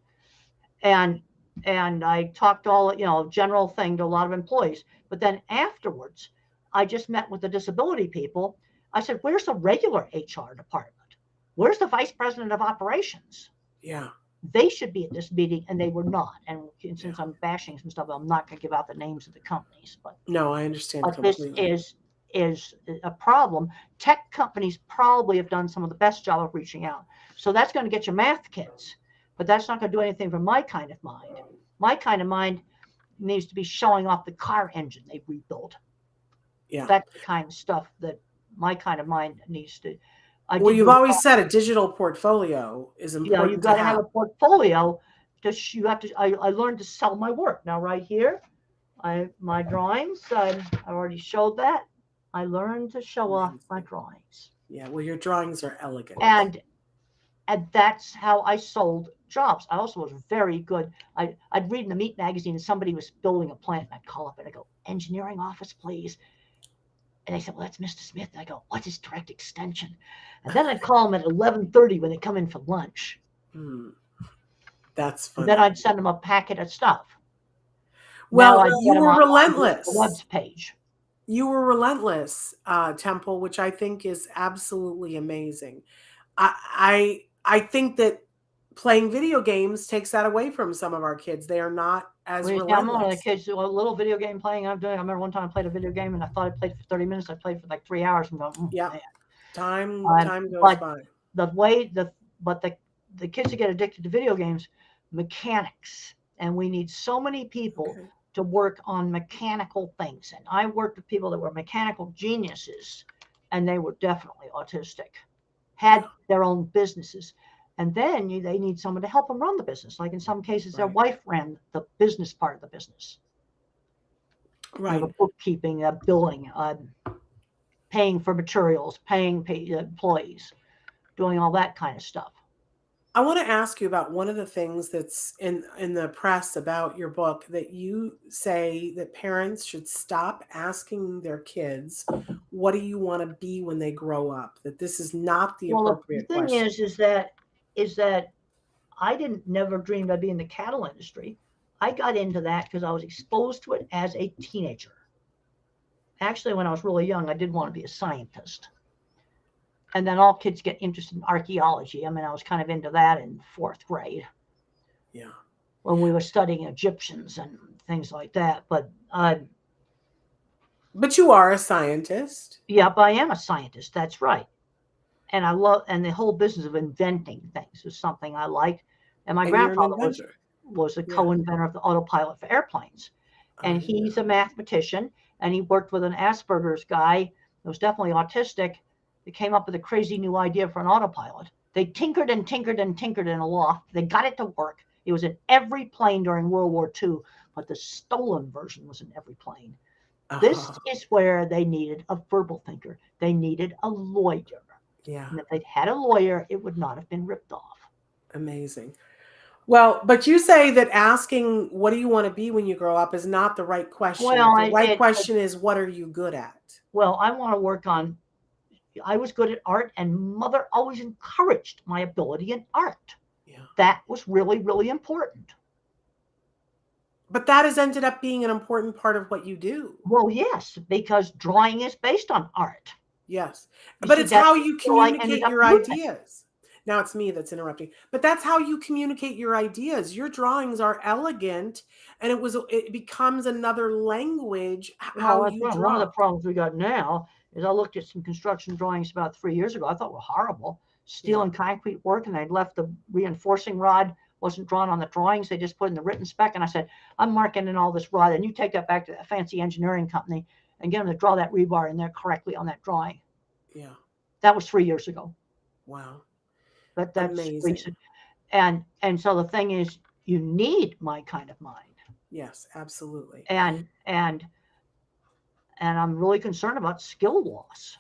And I talked all, general thing to a lot of employees. But then afterwards, I just met with the disability people. I said, where's the regular HR department? Where's the vice president of operations? Yeah. They should be at this meeting, and they were not. And since I'm bashing some stuff, I'm not going to give out the names of the companies. But no, I understand completely. This is a problem. Tech companies probably have done some of the best job of reaching out. So that's going to get your math kids, but that's not going to do anything for my kind of mind. My kind of mind needs to be showing off the car engine they rebuilt. Yeah. That's the kind of stuff that my kind of mind needs to. Well, you've always said a digital portfolio is important. Yeah, you've got to have a portfolio. I learned to sell my work. Now, right here, my drawings. I already showed that. I learned to show off my drawings. Yeah, well, your drawings are elegant. And that's how I sold jobs. I also was very good. I'd read in the Meat magazine, and somebody was building a plant, and I'd call up and I go, engineering office, please. And they said, well, that's Mr. Smith. And I go, what's his direct extension? And then I'd call them at 11:30 when they come in for lunch. That's funny. And then I'd send them a packet of stuff. Well, you were relentless. The web's page. You were relentless, Temple, which I think is absolutely amazing. I think that playing video games takes that away from some of our kids. They are not as relentless. I'm one of the kids who a little video game playing I'm doing. I remember one time I played a video game and I thought I played for 30 minutes. I played for like 3 hours and going, yeah, man. Time goes by. The kids who get addicted to video games, mechanics, and we need so many people to work on mechanical things. And I worked with people that were mechanical geniuses, and they were definitely autistic, had their own businesses. And then they need someone to help them run the business. Like in some cases, their wife ran the business part of the business. Right. Bookkeeping, billing, paying for materials, paying employees, doing all that kind of stuff. I want to ask you about one of the things that's in the press about your book, that you say that parents should stop asking their kids, what do you want to be when they grow up? That this is not the appropriate question. The thing is that I never dreamed I'd be in the cattle industry. I got into that because I was exposed to it as a teenager. Actually, when I was really young, I did want to be a scientist. And then all kids get interested in archaeology. I mean, I was kind of into that in 4th grade. Yeah. When we were studying Egyptians and things like that. But you are a scientist. Yeah, but I am a scientist. That's right. And and the whole business of inventing things is something I liked. And my grandfather was a co-inventor of the autopilot for airplanes. And he's a mathematician, and he worked with an Asperger's guy who was definitely autistic. They came up with a crazy new idea for an autopilot. They tinkered and tinkered and tinkered in a loft. They got it to work. It was in every plane during World War II, but the stolen version was in every plane. This is where they needed a verbal thinker. They needed a lawyer. Yeah. And if they'd had a lawyer, it would not have been ripped off. Amazing. Well, but you say that asking what do you want to be when you grow up is not the right question. Well, the right question is, what are you good at? Well, I want to work on, I was good at art, and Mother always encouraged my ability in art. Yeah. That was really, really important. But that has ended up being an important part of what you do. Well, yes, because drawing is based on art. Yes. But it's how you communicate your ideas. Now it's me that's interrupting. But that's how you communicate your ideas. Your drawings are elegant, and it becomes another language how you draw. One of the problems we got now is I looked at some construction drawings about 3 years ago. I thought were horrible. Steel and concrete work, and I'd left the reinforcing rod, wasn't drawn on the drawings. They just put in the written spec. And I said, I'm marking in all this rod, and you take that back to that fancy engineering company and get them to draw that rebar in there correctly on that drawing. Yeah. That was 3 years ago. Wow. But that's amazing. recent. And so the thing is, you need my kind of mind. Yes, absolutely. And I'm really concerned about skill loss.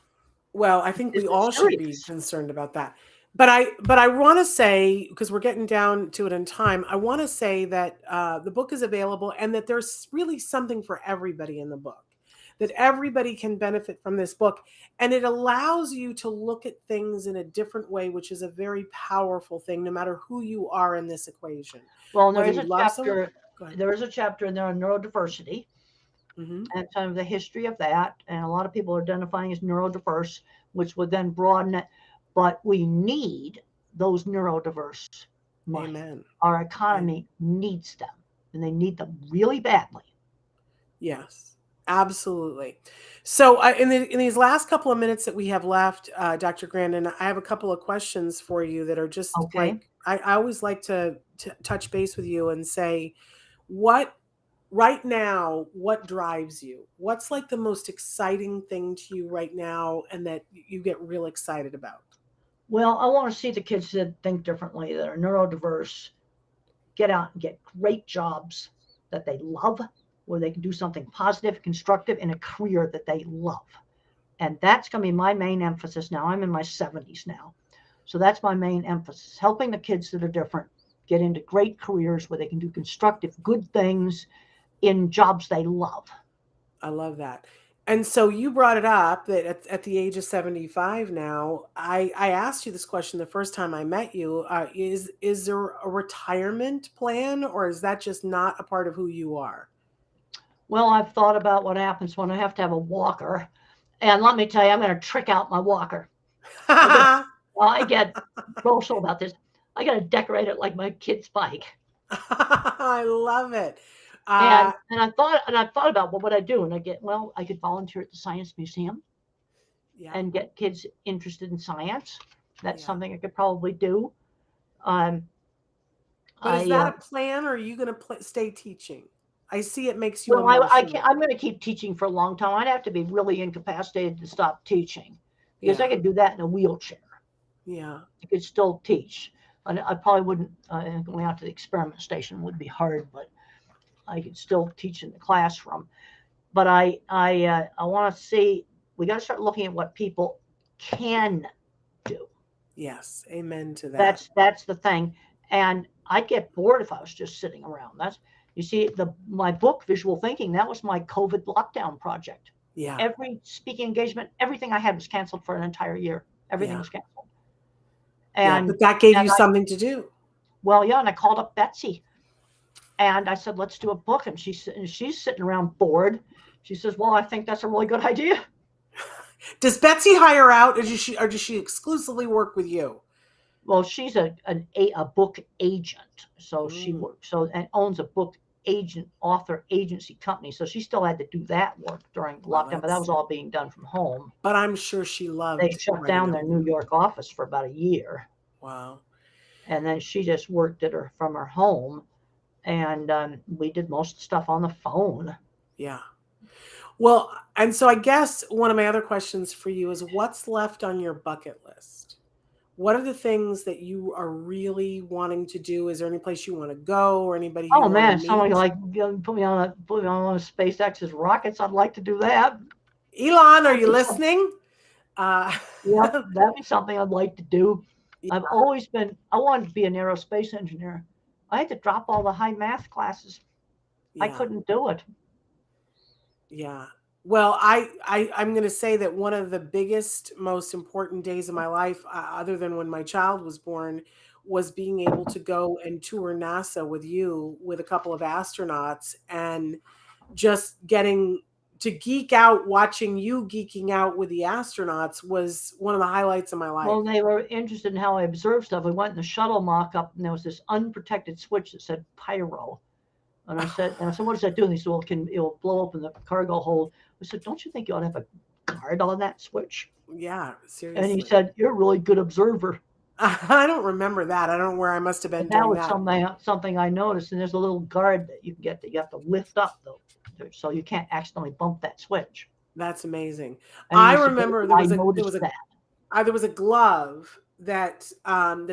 Well, I think we all should be serious. concerned about that. But I want to say, because we're getting down to it in time, I want to say that the book is available and that there's really something for everybody in the book, that everybody can benefit from this book. And it allows you to look at things in a different way, which is a very powerful thing, no matter who you are in this equation. Well, there Whether is you a love someone- chapter. Go ahead. There is a chapter in there on neurodiversity Mhm. and kind of the history of that. And a lot of people are identifying as neurodiverse, which would then broaden it. But we need those neurodiverse minds. Amen. Our economy needs them, and they need them really badly. Yes, absolutely. So in these last couple of minutes that we have left, Dr. Grandin, I have a couple of questions for you that are just Okay. like, I always like to touch base with you and say, what right now, what drives you? What's like the most exciting thing to you right now and that you get real excited about? Well, I want to see the kids that think differently, that are neurodiverse, get out and get great jobs that they love, where they can do something positive, constructive in a career that they love. And that's going to be my main emphasis now. I'm in my 70s now. So that's my main emphasis, helping the kids that are different get into great careers where they can do constructive, good things in jobs they love. I love that. And so you brought it up that at the age of 75 now, I asked you this question the first time I met you. Is there a retirement plan, or is that just not a part of who you are? Well, I've thought about what happens when I have to have a walker. And let me tell you, I'm going to trick out my walker. I get social about this. I got to decorate it like my kid's bike. I love it. And I thought about what would I do, and I could volunteer at the Science Museum yeah. and get kids interested in science. That's Yeah. something I could probably do. But is that a plan, or are you going to stay teaching? I see it makes you emotional. I'm going to keep teaching for a long time. I'd have to be really incapacitated to stop teaching, because I could do that in a wheelchair. Yeah. I could still teach. I probably wouldn't, going out to the experiment station would be hard, but I could still teach in the classroom. But I want to see, we got to start looking at what people can do. Yes. Amen to that. That's the thing. And I'd get bored if I was just sitting around. You see, my book, Visual Thinking, that was my COVID lockdown project. Yeah. Every speaking engagement, everything I had was canceled for an entire year. Everything was canceled. And but that gave you something to do. Well, yeah, and I called up Betsy. And I said, let's do a book. And she's sitting around bored. She says, well, I think that's a really good idea. Does Betsy hire out, or does she exclusively work with you? Well, she's a book agent. So she works and owns a book author agency company. So she still had to do that work during lockdown, but that was all being done from home. But I'm sure she loved it. They shut down their New York office for about a year. Wow. And then she just worked from her home. And we did most of the stuff on the phone. Yeah. Well, and so I guess one of my other questions for you is, what's left on your bucket list? What are the things that you are really wanting to do? Is there any place you want to go, or anybody? Oh man, somebody like put me on one of SpaceX's rockets. I'd like to do that. Elon, are you listening? Yeah, that'd be something I'd like to do. Yeah. I wanted to be an aerospace engineer. I had to drop all the high math classes. Yeah. I couldn't do it. Yeah. Well, I'm going to say that one of the biggest, most important days of my life, other than when my child was born, was being able to go and tour NASA with you, with a couple of astronauts, and just getting to geek out, watching you geeking out with the astronauts was one of the highlights of my life. Well, they were interested in how I observed stuff. We went in the shuttle mock-up, and there was this unprotected switch that said pyro. And I said, what does that do? And they said, well, it'll blow open the cargo hold. I said, don't you think you ought to have a guard on that switch. Yeah, And seriously. he said, "You're a really good observer." I don't remember that. I don't know where I must have been And that doing was that. something I noticed. And there's a little guard that you can get that you have to lift up, though, so you can't accidentally bump that switch. That's amazing. And I he said, remember I noticed that. there was a glove that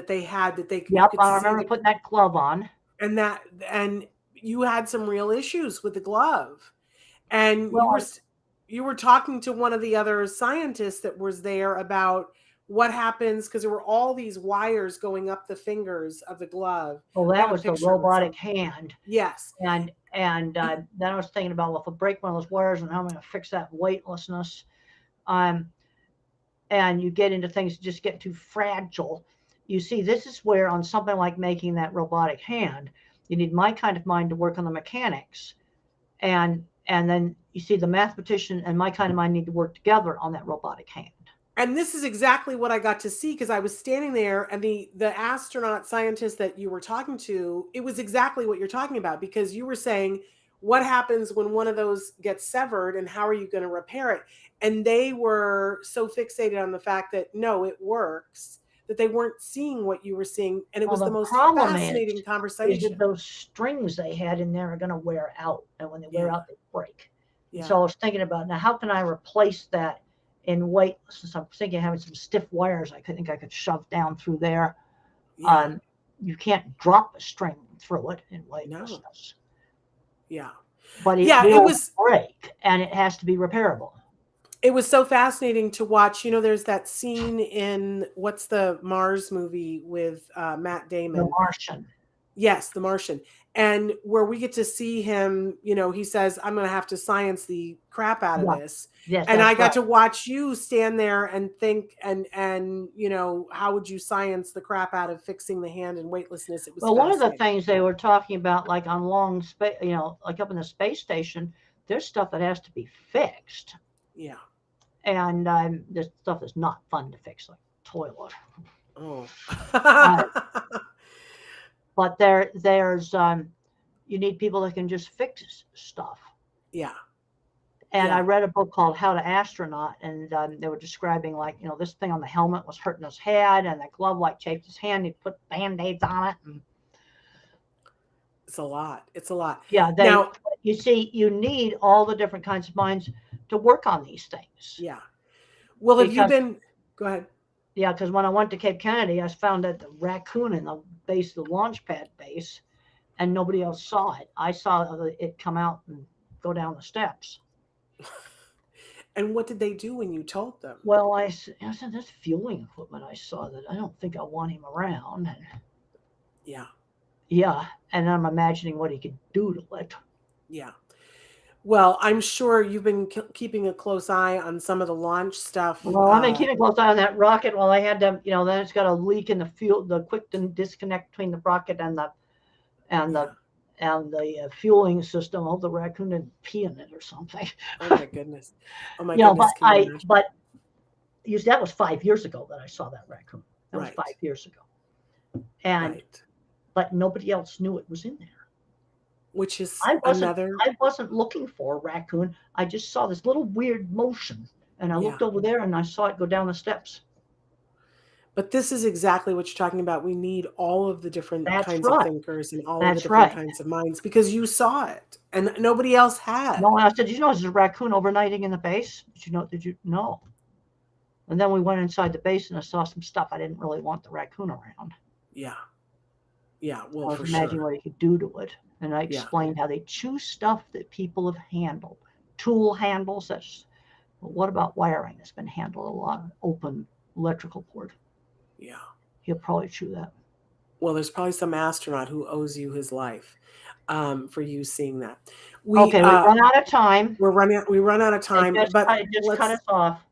they had that you Yep, could I see remember putting that glove on. and you had some real issues with the glove, and Well, you were talking to one of the other scientists that was there about what happens because there were all these wires going up the fingers of the glove. well, I have that a was the picture with robotic some. hand. Yes. And then I was thinking about, well, if I break one of those wires and how I'm going to fix that weightlessness. And you get into things that just get too fragile. You see, this is where on something like making that robotic hand, you need my kind of mind to work on the mechanics. And then you see the mathematician and my kind of mind need to work together on that robotic hand. And this is exactly what I got to see because I was standing there and the astronaut scientist that you were talking to, it was exactly what you're talking about because you were saying, what happens when one of those gets severed and how are you going to repair it? And they were so fixated on the fact that no, it works, that they weren't seeing what you were seeing. And it was the most fascinating conversation. Is that those strings they had in there are going to wear out. And when they wear out, they break. Yeah. So I was thinking about, now, how can I replace that in weightlessness? I'm thinking of having some stiff wires I think I could shove down through there. Yeah. You can't drop a string through it in weightlessness. No. Yeah. But it was break and it has to be repairable. It was so fascinating to watch. You know, there's that scene in what's the Mars movie with Matt Damon? The Martian. Yes, The Martian. And where we get to see him, you know, he says, I'm going to have to science the crap out of this. Yes, and I got to watch you stand there and think and, you know, how would you science the crap out of fixing the hand and weightlessness? It was one of the things they were talking about, like on long space, you know, like up in the space station, there's stuff that has to be fixed. Yeah. And there's stuff that's not fun to fix, like toilet. Oh. But there's you need people that can just fix stuff. Yeah. And I read a book called How to Astronaut, and they were describing, like, you know, this thing on the helmet was hurting his head, and the glove like chafed his hand. He'd put Band-Aids on it. And it's a lot. It's a lot. Yeah. Now, you see, you need all the different kinds of minds to work on these things. Yeah. Well, have you been? Go ahead. Yeah, because when I went to Cape Kennedy, I found that the raccoon in the base of the launch pad base, and nobody else saw it. I saw it come out and go down the steps. And what did they do when you told them? Well, I said, that's fueling equipment. I saw that. I don't think I want him around. Yeah. Yeah, and I'm imagining what he could do to it. Yeah. Well, I'm sure you've been keeping a close eye on some of the launch stuff. Well, I've been keeping a close eye on that rocket. Well, I had to, you know, then it's got a leak in the fuel, the quick disconnect between the rocket and the fueling system. I hope the raccoon didn't pee in it or something. Oh my goodness! Oh my goodness! But that was 5 years ago that I saw that raccoon. That was 5 years ago, and but nobody else knew it was in there. Which is I wasn't looking for a raccoon. I just saw this little weird motion, and I looked over there and I saw it go down the steps. But this is exactly what you're talking about. We need all of the different kinds of thinkers and all of the different kinds of minds because you saw it and nobody else had. No, I said, did you know there's a raccoon overnighting in the base? Did you know? And then we went inside the base and I saw some stuff. I didn't really want the raccoon around. Yeah. Yeah, well, I was imagining what he could do to it. And I explained how they choose stuff that people have handled. Tool handles, but what about wiring that's been handled a lot? Open electrical cord. Yeah. He'll probably chew that. Well, there's probably some astronaut who owes you his life for you seeing that. We run out of time. We run out of time. Just cut us off.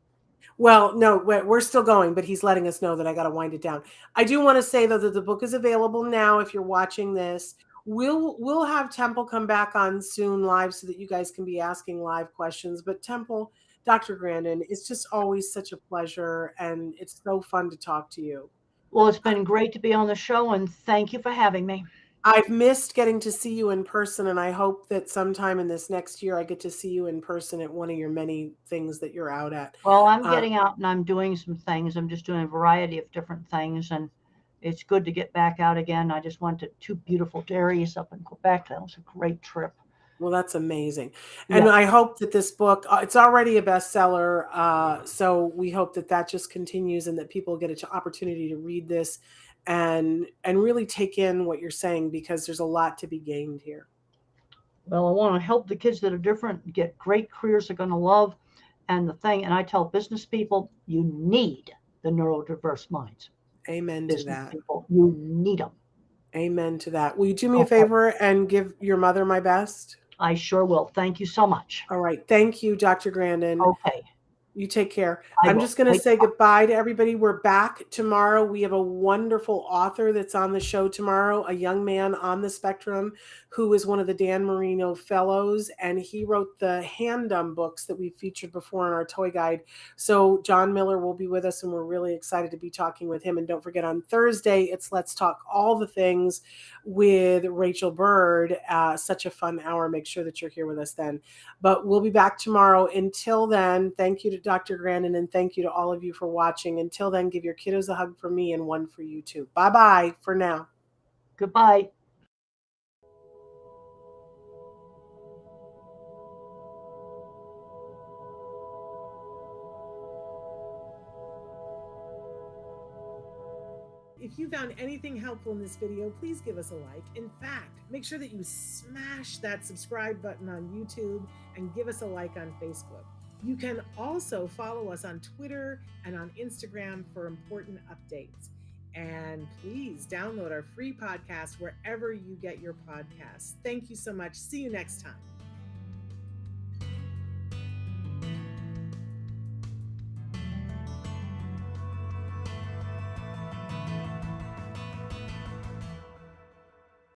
Well, no, we're still going, but he's letting us know that I got to wind it down. I do want to say, though, that the book is available now if you're watching this. We'll have Temple come back on soon live so that you guys can be asking live questions. But Temple, Dr. Grandin, it's just always such a pleasure, and it's so fun to talk to you. Well, it's been great to be on the show, and thank you for having me. I've missed getting to see you in person, and I hope that sometime in this next year I get to see you in person at one of your many things that you're out at. Well, I'm getting out and I'm doing some things. I'm just doing a variety of different things, and it's good to get back out again. I just went to 2 beautiful dairies up in Quebec. That was a great trip. Well, that's amazing. And Yeah. I hope that this book, it's already a bestseller. So we hope that that just continues and that people get an opportunity to read this and really take in what you're saying, because there's a lot to be gained here. Well, I want to help the kids that are different get great careers they're going to love. And I tell business people, you need the neurodiverse minds. Amen to Business that. people, you need them. Amen to that. Will you do me a Okay. favor and give your mother my best? I sure will. Thank you so much. All right. Thank you, Dr. Grandin. Okay. You take care. I I'm will. just going to Wait. say goodbye to everybody. We're back tomorrow. We have a wonderful author that's on the show tomorrow, a young man on the spectrum who is one of the Dan Marino Fellows, and he wrote the Handum books that we featured before in our toy guide. So John Miller will be with us, and we're really excited to be talking with him. And don't forget, on Thursday, it's Let's Talk All the Things with Rachel Bird. Such a fun hour. Make sure that you're here with us then. But we'll be back tomorrow. Until then, thank you to Dr. Grandin, and thank you to all of you for watching. Until then, give your kiddos a hug from me and one for you too. Bye-bye for now. Goodbye. If you found anything helpful in this video, please give us a like. In fact, make sure that you smash that subscribe button on YouTube and give us a like on Facebook. You can also follow us on Twitter and on Instagram for important updates. And please download our free podcast wherever you get your podcasts. Thank you so much. See you next time.